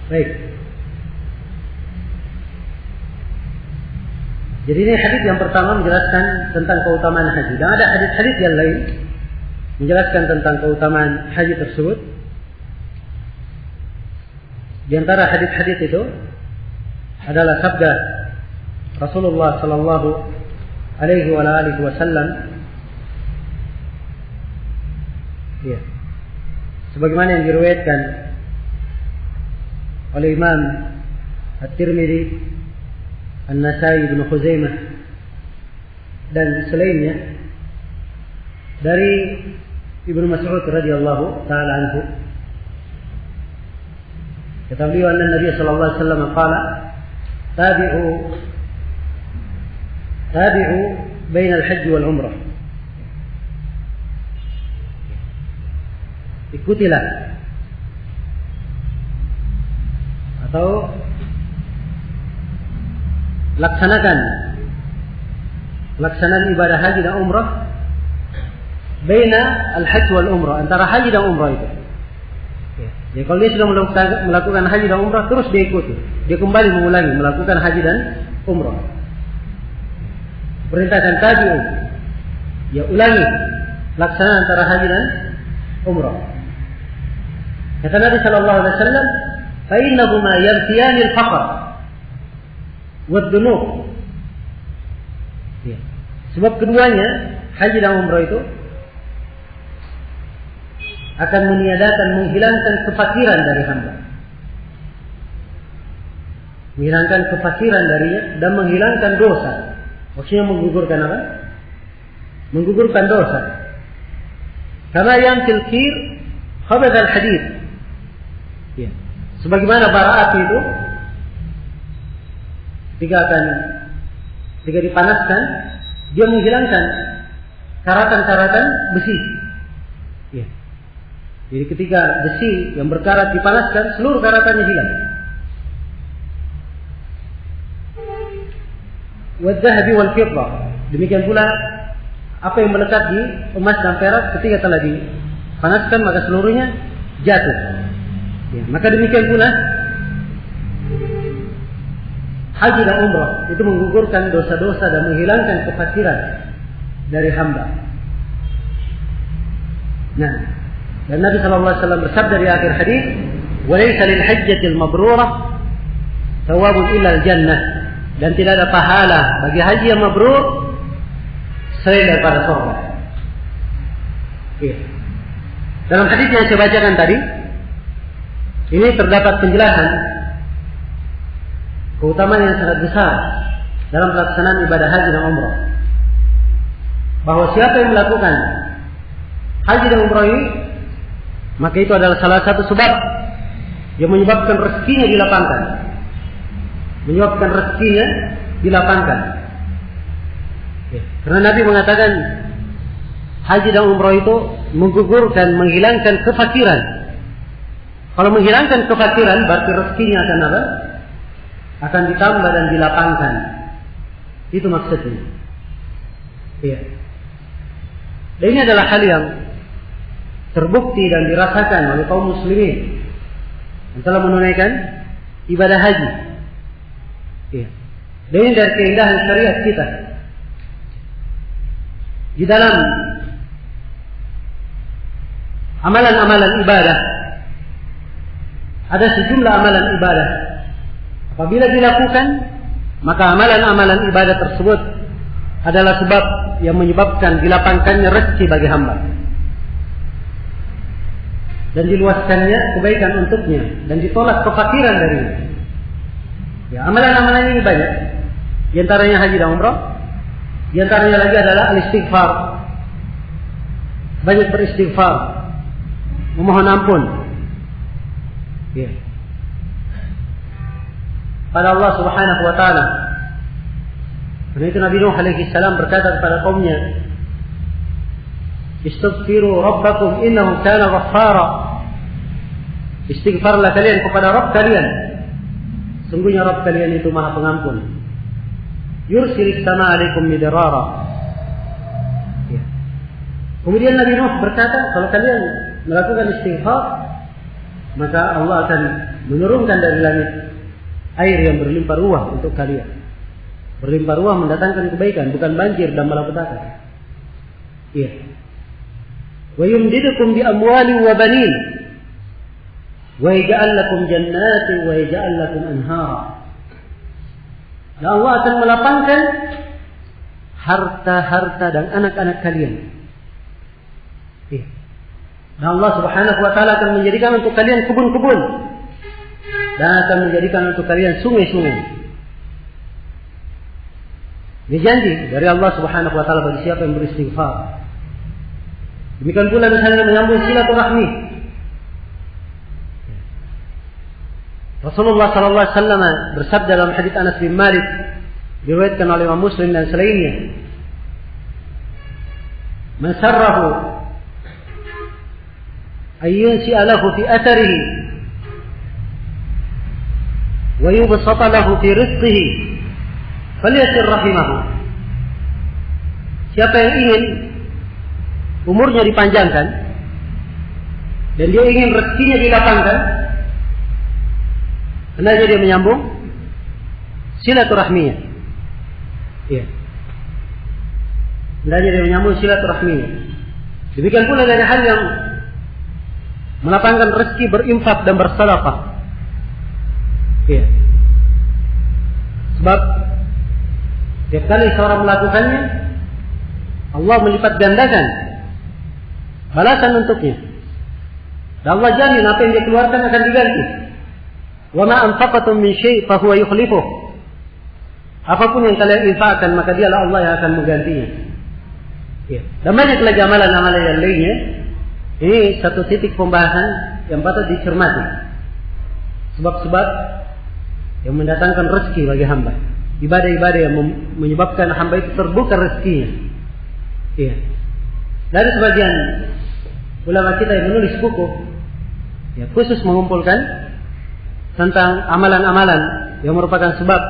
baik. Jadi ini hadis yang pertama menjelaskan tentang keutamaan haji. Dan ada hadis-hadis yang lain menjelaskan tentang keutamaan haji tersebut. Di antara hadis-hadis itu adalah sabda Rasulullah sallallahu alaihi wasallam. Ya. Sebagaimana yang diriwayatkan oleh Imam At-Tirmidzi, An-Nasai, Ibnu Khuzaimah dan selainnya dari Ibnu Mas'ud radhiyallahu taala anhu. Kata beliau, anna Nabi sallallahu alaihi wasallam qala tabi'u bain al-hajj wal umrah. Ikutilah atau laksanakan ibadah haji dan umrah baina al-hajj wal umrah, antara haji dan umrah itu. Jadi kalau dia sudah melakukan haji dan umrah, terus dia ikuti. Dia kembali mengulangi melakukan haji dan umrah. Perintahkan tabi'u, ya ulangi laksanaan antara haji dan umrah. Kata Nabi sallallahu alaihi wasallam, fa innahuma yanfiyani al-faqr wad-dunub. Ya. Sebab keduanya, haji dan umrah itu akan meniadakan, menghilangkan kefakiran dari hamba. Menghilangkan kefakiran darinya dan menghilangkan dosa. Maksudnya menggugurkan apa? Menggugurkan dosa. Karena yang tilkir khabad al-hadid. Ya. Sebagaimana bara api itu ketika dipanaskan, dia menghilangkan karatan-karatan besi. Ya. Jadi ketika besi yang berkarat dipanaskan, seluruh karatannya hilang. Wadzahabi wal fiddah. Demikian pula apa yang melekat di emas dan perak ketika telah dipanaskan maka seluruhnya jatuh. Ya, maka demikian pula haji dan umrah itu menggugurkan dosa-dosa dan menghilangkan kefasiran dari hamba. Nah, dan Nabi SAW bersabda di akhir hadis, "Walaysa lil hajjatil mabrurah thawabun illa al-jannah." Dan tidak ada pahala bagi haji yang mabrur selain daripada surga. Ya. Dalam hadis yang saya bacakan tadi, ini terdapat penjelasan keutamaan yang sangat besar dalam pelaksanaan ibadah haji dan umrah. Bahwa siapa yang melakukan haji dan umrah ini, maka itu adalah salah satu sebab yang menyebabkan rezekinya dilapangkan. Menyebabkan rezekinya dilapangkan. Ya. Karena Nabi mengatakan haji dan umrah itu menggugurkan, menghilangkan kefakiran. Kalau menghilangkan kefakiran berarti rezekinya akan apa? Akan ditambah dan dilapangkan. Itu maksudnya. Iya. Dan ini adalah hal yang terbukti dan dirasakan oleh kaum muslimin yang telah menunaikan ibadah haji. Iya. Dan ini dari keindahan syariat kita. Di dalam amalan-amalan ibadah ada sejumlah amalan ibadah. Apabila dilakukan, maka amalan-amalan ibadah tersebut adalah sebab yang menyebabkan dilapangkannya rezeki bagi hamba dan diluaskannya kebaikan untuknya dan ditolak kefakiran darinya. Ya, amalan-amalan ini banyak. Di antaranya haji dan umrah. Di antaranya lagi adalah al-istighfar. Banyak beristighfar, memohon ampun. Ya. Pada Allah Subhanahu wa taala. Karena itu Nabi Nuh alaihi salam berkata kepada kaumnya, "Istaghfiru rabbakum innahu kana ghaffara." Istighfarlah kalian kepada Rabb kalian. Sungguhnya Rabb kalian itu Maha Pengampun. Yursilis sama alaikum midrara. Ya. Kemudian Nabi Nuh berkata, kalau kalian melakukan istighfar, maka Allah akan menurunkan dari langit air yang berlimpah ruah untuk kalian. Berlimpah ruah mendatangkan kebaikan, bukan banjir dan malapetaka. Iya. Wa yumdidukum bi amwali wa banin. Wa yaj'al lakum jannati wa yaj'al lakum anhara. Dan Allah akan melapangkan harta-harta dan anak-anak kalian. Iya. Dan Allah Subhanahu wa taala akan menjadikan untuk kalian kebun-kebun dan akan menjadikan untuk kalian sungai-sungai. Ini janji dari Allah Subhanahu wa taala bagi siapa yang beristighfar. Demikian pula misalnya menyambung silaturahmi. Rasulullah sallallahu alaihi wasallam bersabda dalam hadis Anas bin Malik diriwayatkan oleh Imam Muslim dan selainnya, "Man sarrahu ayyunsi lahu fi atharihi wa yubsata lahu fi rizqihi falyasir rahimahu." Siapa yang ingin umurnya dipanjangkan dan dia ingin rezekinya dilapangkan, hendaknya dia menyambung silaturahminya. Iya. Hendaknya dia menyambung silaturahminya. Demikian pula dari hal yang melapangkan rezeki berinfak dan bersedekah. Iya. Sebab setiap kali seorang melakukannya, Allah melipat gandakan balasan untuknya. Dan Allah jamin apa yang dia keluarkan akan diganti. Wa ma anfaqatum min syai' fa huwa yukhlifuh. Apapun yang kalian infakkan, maka dialah Allah yang akan menggantinya. Ya. Dan banyak lagi amalan-amalan yang lainnya. Ini satu titik pembahasan yang patut dicermati. Sebab-sebab yang mendatangkan rezeki bagi hamba. Ibadah-ibadah yang menyebabkan hamba itu terbuka rezekinya. Ya. dari sebagian ulama kita yang menulis buku ya, khusus mengumpulkan tentang amalan-amalan yang merupakan sebab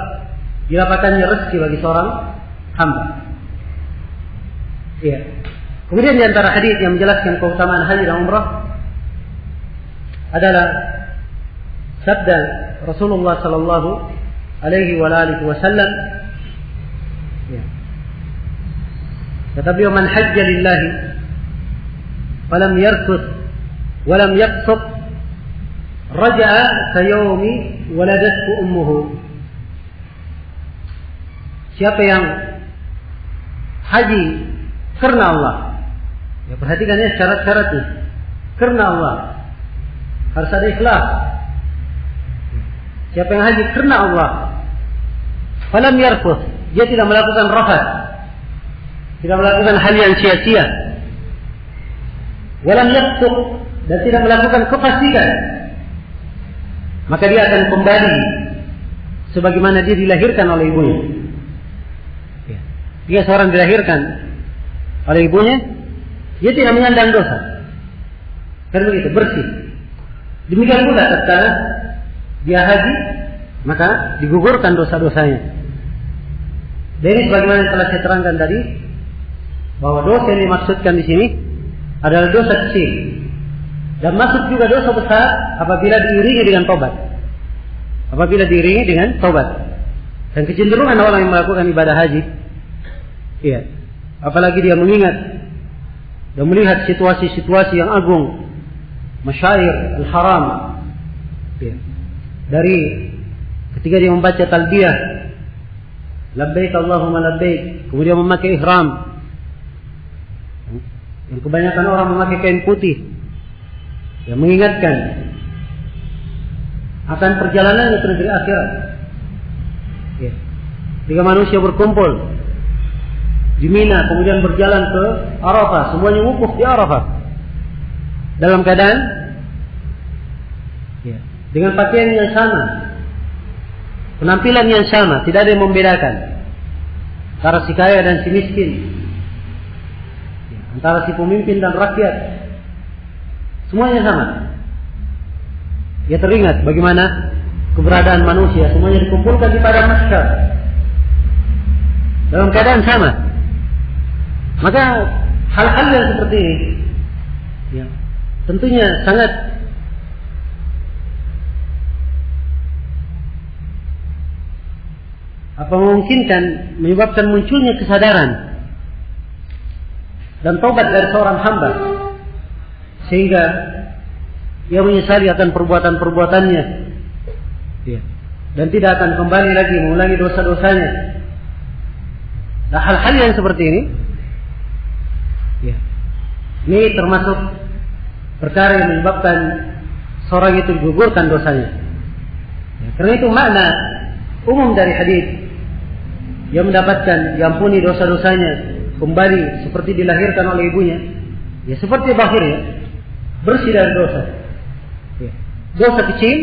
didapatkannya rezeki bagi seorang hamba. Ya. Kemudian di antara hadis yang menjelaskan keutamaan haji dan umrah adalah sabda Rasulullah sallallahu alaihi wasallam. Ya. Kata beliau, "Man hajja lillahi falam yarkuth wa lam yaqsut raja'a kayawmi waladathu ummuhu." Siapa yang haji karena Allah, ya perhatikan ya syarat-syaratnya, karena Allah harus ada ikhlas. Siapa yang haji karena Allah, falam yarfuth, dia tidak melakukan rafath, tidak melakukan hal yang sia-sia, walam yaqtuq, dan tidak melakukan kefasikan, maka dia akan kembali sebagaimana dia dilahirkan oleh ibunya. Dia seorang dilahirkan oleh ibunya, dia tidak menyandang dosa, karena begitu bersih. Demikian pula tatkala dia haji, maka digugurkan dosa-dosanya. Dari sebagaimana yang telah saya terangkan tadi, bahwa dosa yang dimaksudkan di sini adalah dosa kecil, dan masuk juga dosa besar apabila diiringi dengan tobat. Apabila diiringi dengan tobat. Dan kecenderungan orang yang melakukan ibadah haji, iya, apalagi dia mengingat dan melihat situasi-situasi yang agung, masyair al-haram, iya, dari ketika dia membaca talbiyah, labbaik Allahumma labbaik, kemudian memakai ihram, yang kebanyakan orang memakai kain putih, yang mengingatkan akan perjalanannya ke negeri akhirat. Ya. Ketika manusia berkumpul di Mina, kemudian berjalan ke Arafah, semuanya wukuf di Arafah dalam keadaan ya, dengan pakaian yang sama, penampilan yang sama, tidak ada yang membedakan antara si kaya dan si miskin, ya, antara si pemimpin dan rakyat, semuanya sama. Dia teringat bagaimana keberadaan manusia, semuanya dikumpulkan di padang mahsyar dalam keadaan sama. Maka hal-hal yang seperti ini ya, tentunya sangat memungkinkan menyebabkan munculnya kesadaran dan taubat dari seorang hamba, sehingga ia menyesali akan perbuatan-perbuatannya ya, dan tidak akan kembali lagi mengulangi dosa-dosanya. Nah, hal-hal yang seperti ini ya, ini termasuk perkara yang menyebabkan seorang itu digugurkan dosanya ya, karena itu makna umum dari hadis yang mendapatkan diampuni dosa-dosanya, kembali seperti dilahirkan oleh ibunya, ya seperti bahirnya bersih dari dosa ya. Dosa kecil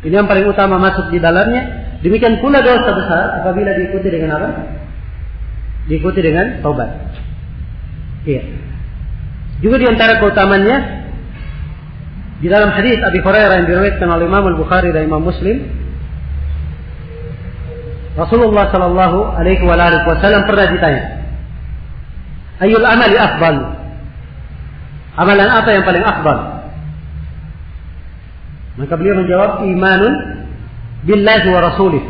ini yang paling utama masuk di dalamnya, demikian pula dosa besar apabila diikuti dengan apa? Diikuti dengan taubat. Iya. Juga di antara keutamannya di dalam hadis Abi Hurairah yang diriwayatkan oleh Imam Al-Bukhari dan Imam Muslim, Rasulullah sallallahu alaihi wasallam pernah ditanya, "Ayyul amali afdal?" Amalan apa yang paling afdal? Maka beliau menjawab, "Imanun billahi wa rasulih."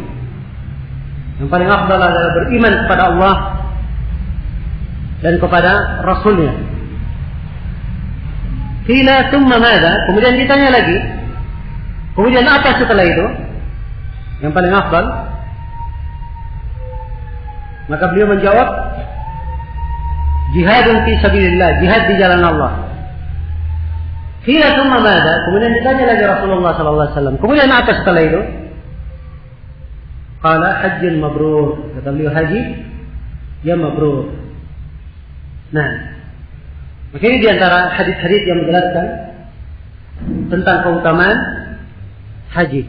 Yang paling afdal adalah beriman kepada Allah dan kepada Rasulnya. Qila thumma madza? Kemudian ditanya lagi, kemudian apa setelah itu yang paling afdal? Maka beliau menjawab, jihadun fi sabilillah, jihad di jalan Allah. Qila thumma madza? Kemudian ditanya lagi Rasulullah sallallahu alaihi wasallam, kemudian apa setelah itu? Qala hajjun mabrur. Kata beliau, haji yang mabrur. Nah, maka ini diantara hadis-hadis yang menjelaskan tentang keutamaan haji.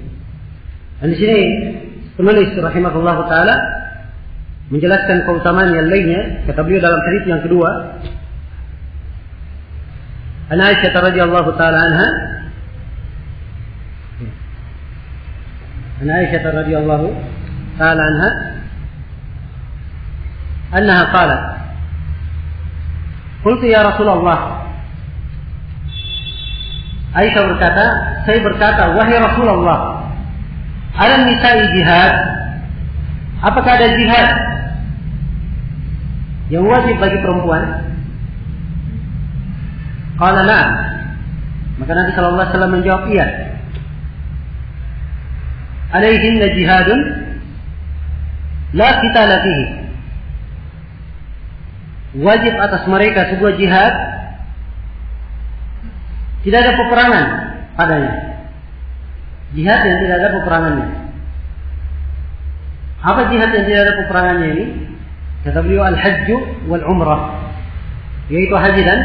Dan di sini penulis rahimahullah taala menjelaskan keutamaan yang lainnya. Kata beliau dalam hadis yang kedua, An Aisyah radhiyallahu taala anha, An Aisyah radhiyallahu taala anha, annaha qalat, qultu ya Rasulullah. Aisyah berkata, saya berkata, wahai Rasulullah, ada nisa'i jihad? Apakah ada jihad yang wajib bagi perempuan? Qala na'am. Maka Nabi sallallahu alaihi wasallam menjawab, iya. Alaihinna jihadun la qitala fihi. Wajib atas mereka sebuah jihad, tidak ada peperangan padanya. Jihad yang tidak ada peperangannya. Apa jihad yang tidak ada peperangannya ini? Kata beliau, al-hajju wal umrah, yaitu haji dan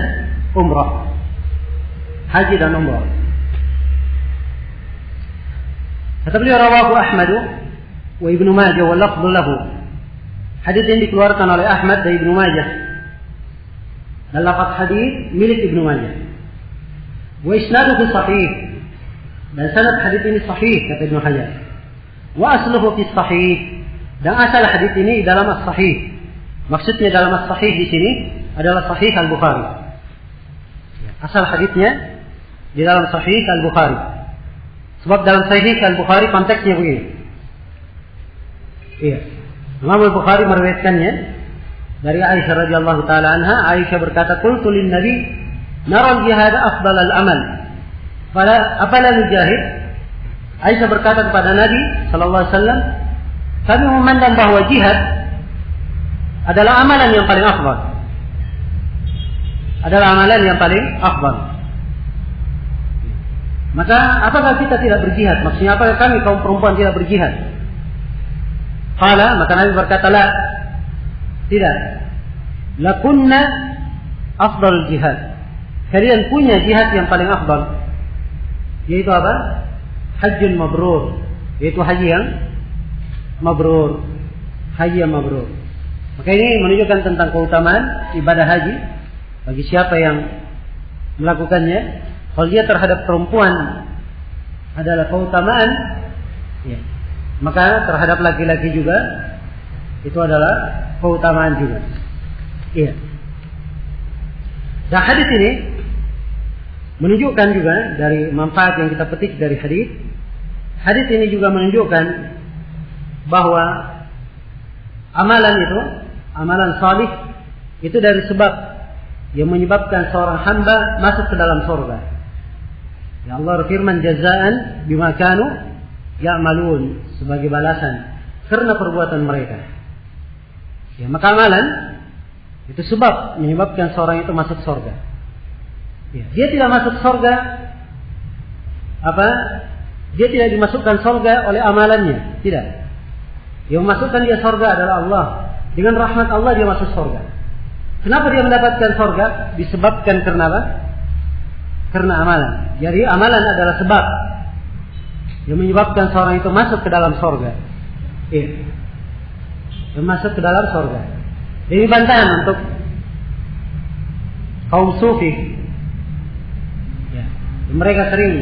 umrah. Haji dan umrah. Kata beliau, rawahu Ahmad wa Ibnu Majah wa lafdhu lahu. Hadis ini dikeluarkan oleh Ahmad dan Ibnu Majah. Dan lafaz hadis milik Ibnu Majah. Wa isnaduhu sahih. Dan sanad hadis ini sahih, kata Ibnu Hajar. Wa asluhu fi sahih. Dan asal hadis ini dalam as-sahih. Maksudnya dalam as-sahih di sini adalah Sahih Al-Bukhari. Asal hadisnya di dalam Sahih Al-Bukhari. Sebab dalam Sahih Al-Bukhari konteksnya begini. Iya. Imam Al-Bukhari meriwayatkannya dari Aisyah radhiyallahu taala anha. Aisyah berkata, qultu lin Nabi, nara al-jihad afdal al-amal. Afala nujahid? Aisyah berkata kepada Nabi sallallahu alaihi wasallam, kami memandang bahwa jihad adalah amalan yang paling afdal. Adalah amalan yang paling afdal. Maka apakah kita tidak berjihad? Maksudnya apakah kami kaum perempuan tidak berjihad? Qala, maka Nabi berkata, la, tidak. Lakunna afdal jihad. Kalian punya jihad yang paling afdal. Yaitu apa? Hajjun mabrur. Yaitu haji yang mabrur. Haji yang mabrur. Maka ini menunjukkan tentang keutamaan ibadah haji bagi siapa yang melakukannya. Kalau dia terhadap perempuan adalah keutamaan, ya, maka terhadap laki-laki juga itu adalah keutamaan juga. Iya. Dan hadis ini menunjukkan juga dari manfaat yang kita petik dari hadis. Hadis ini juga menunjukkan bahwa amalan itu, amalan salih itu dari sebab yang menyebabkan seorang hamba masuk ke dalam surga. Ya Allah berfirman, jazaan bima kanu ya'malun, sebagai balasan karena perbuatan mereka. Ya, maka amalan itu sebab menyebabkan seorang itu masuk surga. Ya, dia tidak masuk surga apa? Dia tidak dimasukkan surga oleh amalannya, tidak. Yang memasukkan dia surga adalah Allah. Dengan rahmat Allah dia masuk surga. Kenapa dia mendapatkan surga? Disebabkan karena apa? Karena amalan. Jadi amalan adalah sebab yang menyebabkan seorang itu masuk ke dalam surga. Iya. Masuk ke dalam surga. Ini bantahan untuk kaum sufi. Ya. Mereka sering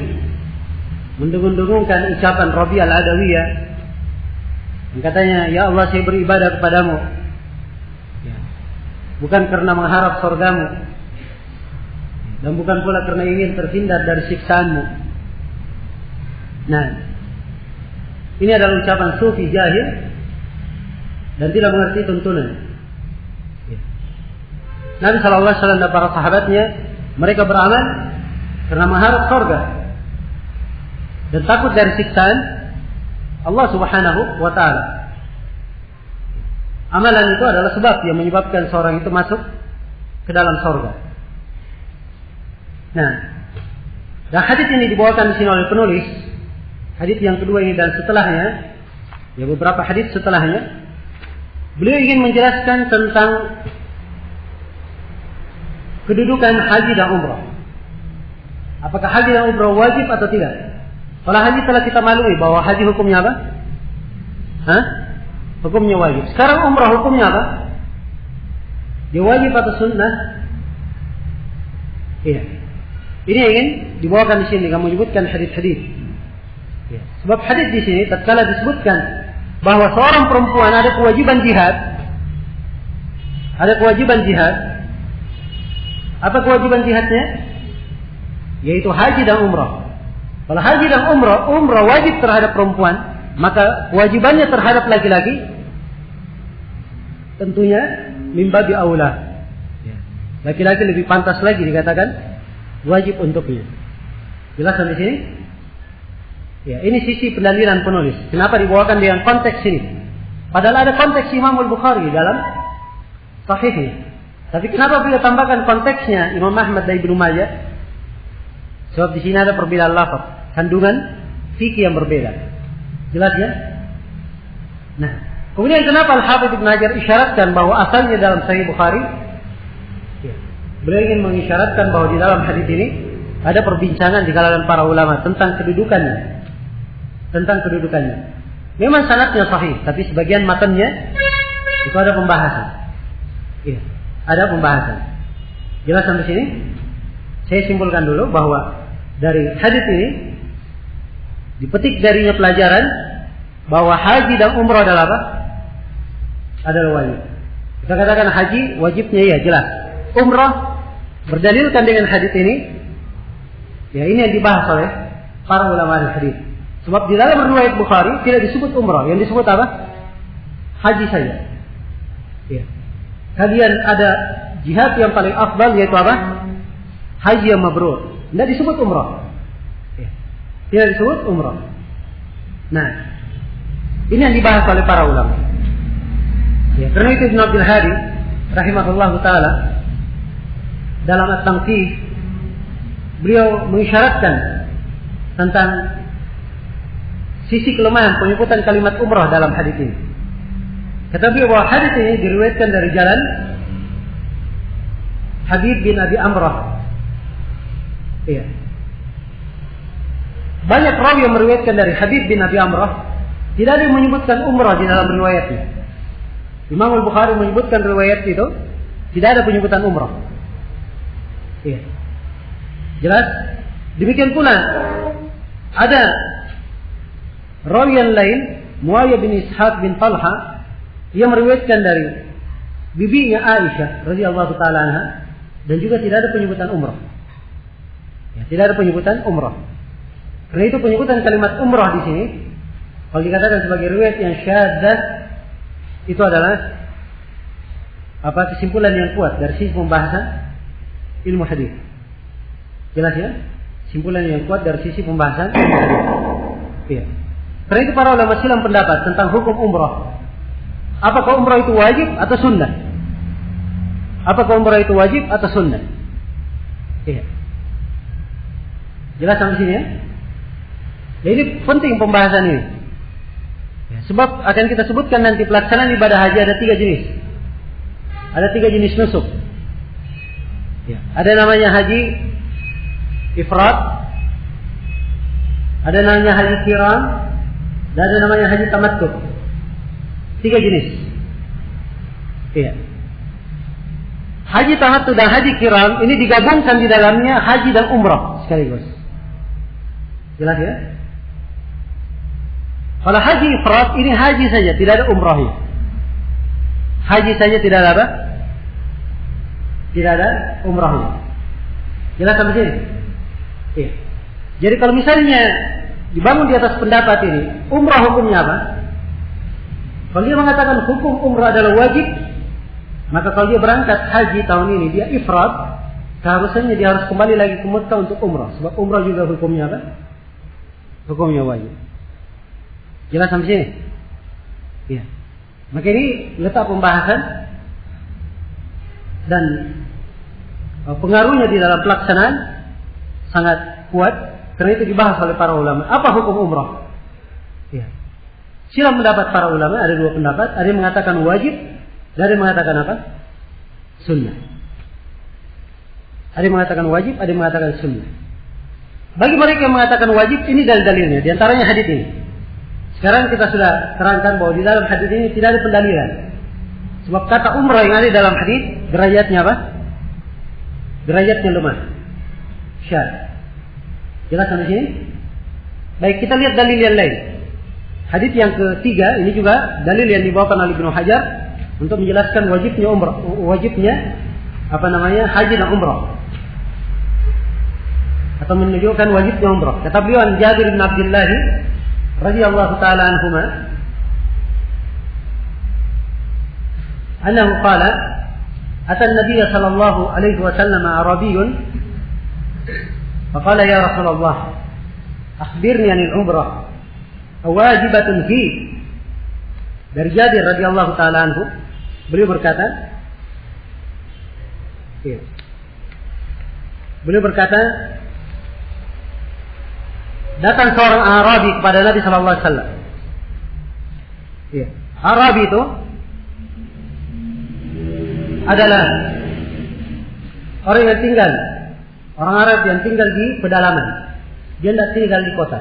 mendengung-dengungkan ucapan Rabi' al-Adawiyah. Yang katanya, ya Allah saya beribadah kepadamu. Ya. Bukan karena mengharap surgamu. Dan bukan pula karena ingin terhindar dari siksaanmu. Nah, ini adalah ucapan sufi jahil dan tidak mengerti tuntunan. Ya. Nabi SAW dan para sahabatnya, mereka beramal karena mengharap surga dan takut dari siksaan Allah Subhanahu wa Ta'ala. Amalan itu adalah sebab yang menyebabkan seorang itu masuk ke dalam surga. Nah, dan hadis ini dibawakan di sini oleh penulis. Hadis yang kedua ini dan setelahnya, ya beberapa hadis setelahnya, beliau ingin menjelaskan tentang kedudukan haji dan umrah. Apakah haji dan umrah wajib atau tidak? Kalau haji telah kita maklumi bahwa haji hukumnya apa? Hah? Hukumnya wajib. Sekarang umrah hukumnya apa? Dia wajib atau sunnah? Iya. Ini yang ingin dibawakan di sini, kamu menyebutkan hadis-hadis. Ya. Sebab hadis di sini tatkala disebutkan bahwa seorang perempuan ada kewajiban jihad. Ada kewajiban jihad. Apa kewajiban jihadnya? Yaitu haji dan umrah. Kalau haji dan umrah wajib terhadap perempuan, maka kewajibannya terhadap laki-laki tentunya mimbabi aula. Laki-laki lebih pantas lagi dikatakan wajib untuknya. Jelas di sini? Ya, ini sisi pendalilan penulis. Kenapa dibawakan dengan konteks ini? Padahal ada konteks Imam Al-Bukhari dalam sahihnya. Tapi kenapa beliau tambahkan konteksnya Imam Ahmad dan Ibnu Majah? Sebab di sini ada perbedaan lafaz, kandungan fikih yang berbeda. Jelas ya? Nah, kemudian kenapa Al-Hafidz Ibnu Hajar isyaratkan bahwa asalnya dalam Sahih Bukhari? Ya, beliau ingin mengisyaratkan bahwa di dalam hadis ini ada perbincangan di kalangan para ulama tentang kedudukannya. Memang sanadnya sahih, tapi sebagian matanya itu ada pembahasan. Iya, ada pembahasan. Jelas sampai sini? Saya simpulkan dulu bahwa dari hadis ini dipetik darinya pelajaran bahwa haji dan umrah adalah apa? Adalah wajib. Kita katakan haji wajibnya ya jelas. Umrah berdalilkan dengan hadis ini. Ya, ini yang dibahas oleh para ulama hadis. Sebab di dalam riwayat Bukhari tidak disebut umrah, yang disebut apa? Haji saja. Ya. Kalian ada jihad yang paling afdal yaitu apa? Haji yang mabrur. Tidak disebut umrah. Ya. Tidak disebut umrah. Nah, ini yang dibahas oleh para ulama. Ya, karena itu Ibnu Abdul Hadi rahimahullahu taala dalam At-Tanqih beliau mengisyaratkan tentang sisi kelemahan penyebutan kalimat umrah dalam hadis ini. Kata beliau bahwa hadis ini diriwayatkan dari jalan Habib bin Abi Amrah. Iya. Banyak rawi yang meriwayatkan dari Habib bin Abi Amrah, tidak ada yang menyebutkan umrah di dalam riwayatnya. Imam Al-Bukhari menyebutkan riwayat itu tidak ada penyebutan umrah. Iya. Jelas? Demikian pula ada rawi yang lain, Muawiyah bin Ishaq bin Talha, yang meriwayatkan dari bibinya Aisyah radhiyallahu taala anha, dan juga tidak ada penyebutan umrah. Ya, tidak ada penyebutan umrah. Karena itu penyebutan kalimat umrah di sini, kalau dikatakan sebagai riwayat yang syadzah, itu adalah apa? Kesimpulan yang kuat dari sisi pembahasan ilmu hadis. Jelas ya? Kesimpulan yang kuat dari sisi pembahasan ilmu hadis. Iya. Karena itu para ulama silam pendapat tentang hukum umrah. Apakah umrah itu wajib atau sunnah? Apakah umrah itu wajib atau sunnah? Iya. Jelas sampai sini ya? Jadi penting pembahasan ini. Ya, sebab akan kita sebutkan nanti pelaksanaan ibadah haji ada 3 jenis. Ada 3 jenis nusuk. Ya, ada namanya haji ifrad, ada namanya haji qiran, dan ada namanya haji tamattu. 3 jenis. Iya. Haji tamattu dan haji qiran ini digabungkan di dalamnya haji dan umrah sekaligus. Jelas ya? Kalau haji ifrad ini haji saja, tidak ada umrahnya. Haji saja, tidak ada apa? Tidak ada umrahnya. Jelas sampai sini? Iya. Jadi kalau misalnya dibangun di atas pendapat ini, umrah hukumnya apa? Kalau dia mengatakan hukum umrah adalah wajib, maka kalau dia berangkat haji tahun ini, dia ifrad, seharusnya dia harus kembali lagi ke Mekah untuk umrah. Sebab umrah juga hukumnya apa? Hukumnya wajib. Jelas sampai sini? Iya. Maka ini letak pembahasan dan pengaruhnya di dalam pelaksanaan sangat kuat. Karena itu dibahas oleh para ulama. Apa hukum umrah? Ya. Silam pendapat para ulama, ada 2 pendapat. Ada yang mengatakan wajib, ada yang mengatakan apa? Sunnah. Ada yang mengatakan wajib, ada yang mengatakan sunnah. Bagi mereka yang mengatakan wajib, ini dalil-dalilnya. Di antaranya hadis ini. Sekarang kita sudah terangkan bahwa di dalam hadis ini tidak ada pendalilan. Sebab kata umrah yang ada di dalam hadis, derajatnya apa? Derajatnya lemah. syadz. Jelas sampai sini? Baik, kita lihat dalil yang lain. Hadis yang ketiga ini juga dalil yang dibawakan oleh Ibnu Hajar untuk menjelaskan wajibnya haji dan umrah. Atau menunjukkan wajibnya umrah. Kata beliau an Jabir bin Abdullah radhiyallahu taala anhuma annahu qala ata an-nabiy sallallahu alaihi wasallam arabiyyun faqala ya Rasulullah akhbirni 'anil umrah awajibatun fi. Dari Jabir radhiyallahu taala anhu beliau berkata datang seorang Arabi kepada Nabi sallallahu alaihi wasallam. Arabi itu adalah orang Arab yang tinggal di pedalaman. Dia tidak tinggal di kota.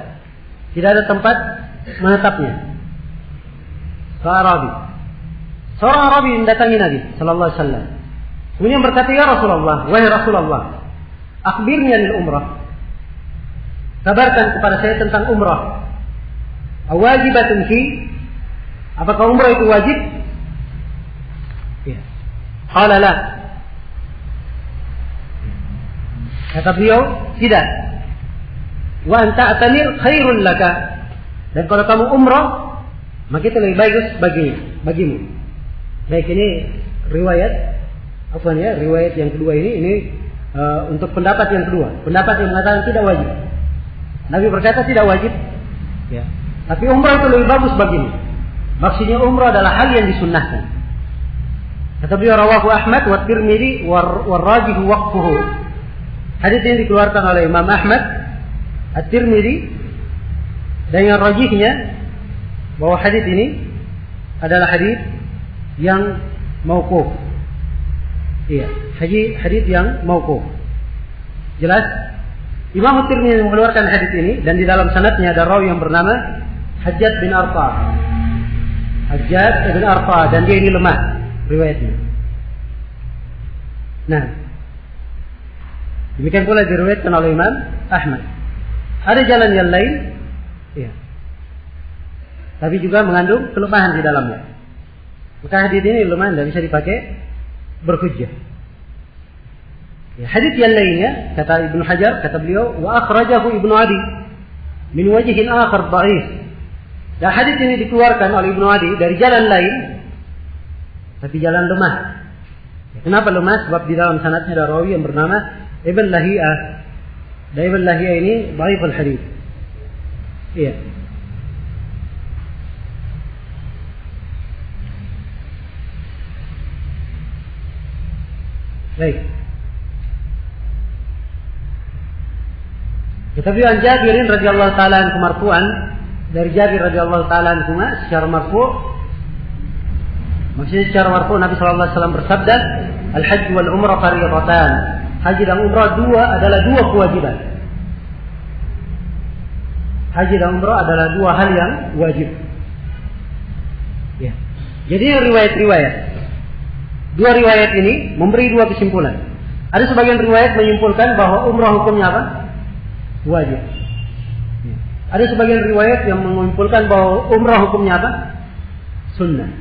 Tidak ada tempat menetapnya. Seorang Arabi mendatangi Nabi sallallahu alaihi wasallam. Kemudian berkata, "Ya Rasulullah, wahai Rasulullah, akhbirni 'anil umrah." Kabarkan kepada saya tentang umrah. Awajibatun fi? Apakah umrah itu wajib? Ya. Qala la. Kata beliau, tidak. Wa anta atamir khairun laka. Dan kalau kamu umrah, maka itu lebih bagus bagimu. Baik, ini riwayat riwayat yang kedua ini untuk pendapat yang kedua. Pendapat yang mengatakan tidak wajib. Nabi berkata tidak wajib. Ya. Tapi umrah itu lebih bagus bagimu. Maksudnya umrah adalah hal yang disunnahkan. Kata beliau rawahu Ahmad wa Tirmidzi wa rajihu waqfuhu. Hadis ini dikeluarkan oleh Imam Ahmad, At-Tirmidzi, dan yang rajihnya bahwa hadis ini adalah hadis yang mauquf. Iya, hadis yang mauquf. Jelas? Imam At-Tirmidzi mengeluarkan hadis ini dan di dalam sanadnya ada rawi yang bernama Hajjaj bin Arta. Hajjaj bin Arta, dan dia ini lemah riwayatnya. Nah, demikian pula diriwayatkan oleh Imam Ahmad. Ada jalan yang lain, ya, tapi juga mengandung kelemahan di dalamnya. Maka hadis ini lemah, tidak bisa dipakai berhujjah. Ya, hadis yang lainnya, kata Ibnu Hajar, kata beliau, wa akhrajahu Ibnu Adi min wajhin akhar dha'if. Dan hadis ini dikeluarkan oleh Ibnu Adi dari jalan lain, tapi jalan lemah. Ya, kenapa lemah? Sebab di dalam sanadnya ada rawi yang bernama Ibn Lahiyah. Dan Ibn Lahiyah ini dhaif al-hadis. Iya. Baik. Tetapi an Jabirin radhiyallahu taala anhu marfu'an, dari Jabir radhiyallahu taala anhu secara marfu', maksudnya secara marfu' Nabi sallallahu alaihi wasallam bersabda, "Al-hajj wal umrah fardhatan." Haji dan umrah adalah dua kewajiban. Haji dan umrah adalah dua hal yang wajib. Ya. Jadi riwayat-riwayat, dua riwayat ini memberi dua kesimpulan. Ada sebagian riwayat menyimpulkan bahwa umrah hukumnya apa? Wajib. Ada sebagian riwayat yang menyimpulkan bahwa umrah hukumnya apa? Sunnah.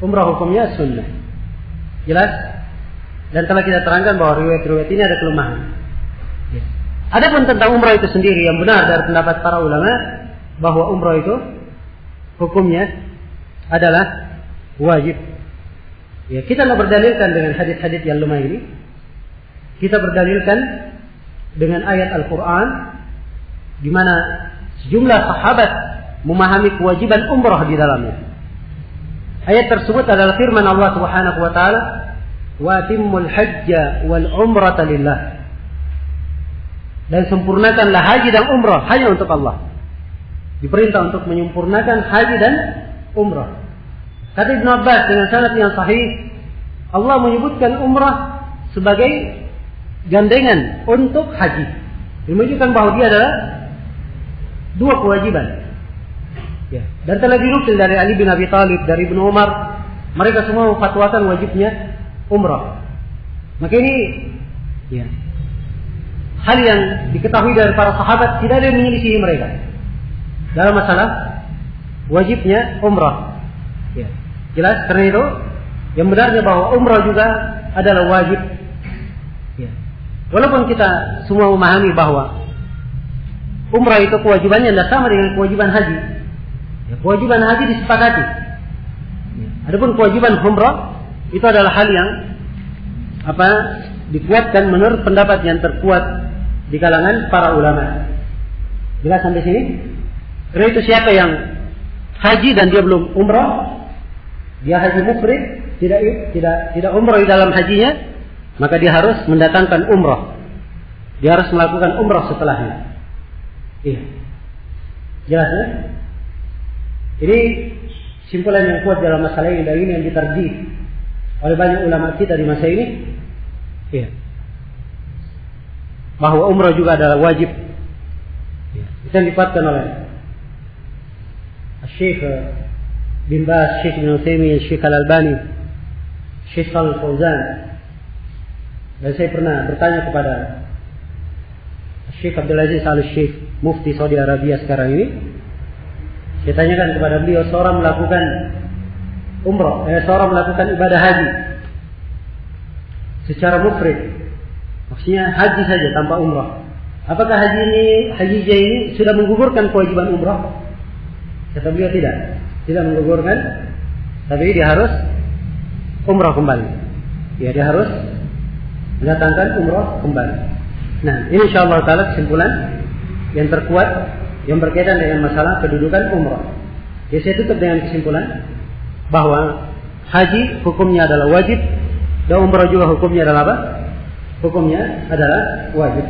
Umrah hukumnya sunnah. Jelas? Dan telah kita terangkan bahwa riwayat-riwayat ini ada kelemahan. Adapun tentang umrah itu sendiri, yang benar dari pendapat para ulama bahwa umrah itu hukumnya adalah wajib. Ya, kita tidak berdalilkan dengan hadis-hadis yang lemah ini. Kita berdalilkan dengan ayat Al-Quran, di mana sejumlah sahabat memahami kewajiban umrah di dalamnya. Ayat tersebut adalah firman Allah Subhanahu wa taala, "Wa atimmul hajja wal umrata lillah." Dan sempurnakanlah haji dan umrah hanya untuk Allah. Diperintah untuk menyempurnakan haji dan umrah. Kata Ibnu Abbas dengan sanad yang sahih, Allah menyebutkan umrah sebagai gandengan untuk haji. Ini menunjukkan bahwa dia adalah dua kewajiban. Ya. Dan telah dinukil dari Ali bin Abi Thalib, dari Ibnu Umar, mereka semua memfatwakan wajibnya umrah. Maka ini, ya, hal yang diketahui dari para sahabat, tidak ada yang menyelisihi mereka dalam masalah wajibnya umrah. Ya. Jelas, karena itu yang benarnya bahwa umrah juga adalah wajib. Ya. Walaupun kita semua memahami bahwa umrah itu kewajibannya tidak sama dengan kewajiban haji. Ya, kewajiban haji disepakati. Ya. Adapun kewajiban umrah itu adalah hal yang dikuatkan menurut pendapat yang terkuat di kalangan para ulama. Jelas sampai sini? Karena itu siapa yang haji dan dia belum umrah, dia haji mufrid, tidak umrah di dalam hajinya, maka dia harus mendatangkan umrah. Dia harus melakukan umrah setelahnya. Iya. Jelas ya? Ini simpulan yang kuat dalam masalah ini, dan ini yang diterjih oleh banyak ulama kita di masa ini. Iya. Bahwa umrah juga adalah wajib. Iya. Itu yang dikuatkan oleh Syekh bin Baz, Syekh bin Utsaimin, Syekh Al-Albani, Syekh Shalih Fauzan. Dan saya pernah bertanya kepada Syekh Abdul Aziz Al-Syekh, Mufti Saudi Arabia sekarang ini. Saya tanyakan kepada beliau, seorang melakukan seorang melakukan ibadah haji secara mufrid, maksudnya haji saja tanpa umrah, apakah hajinya ini sudah menggugurkan kewajiban umrah? Kata beliau tidak menggugurkan, tapi dia harus umrah kembali. Ya, dia harus mendatangkan umrah kembali. Nah, ini insyaallah taala kesimpulan yang terkuat yang berkaitan dengan masalah kedudukan umrah. Ya, saya tutup dengan kesimpulan bahwa haji hukumnya adalah wajib dan umrah juga hukumnya adalah apa? Hukumnya adalah wajib.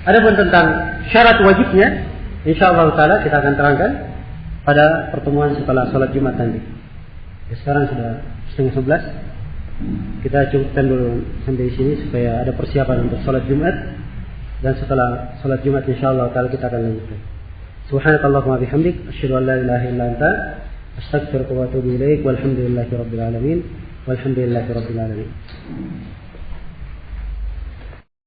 Adapun tentang syarat wajibnya, insyaallah taala kita akan terangkan pada pertemuan setelah salat Jumat nanti. Ya, sekarang sudah 10:30. Kita cukupkan dulu sampai di sini supaya ada persiapan untuk salat Jumat, dan setelah salat Jumat insyaallah taala kita akan lanjutkan. Subhanakallahumma bihamdik asyhadu an la ilaha illa anta astaghfiruka wa atubu ilaik walhamdulillahi rabbil alamin walhamdulillahi rabbil alamin.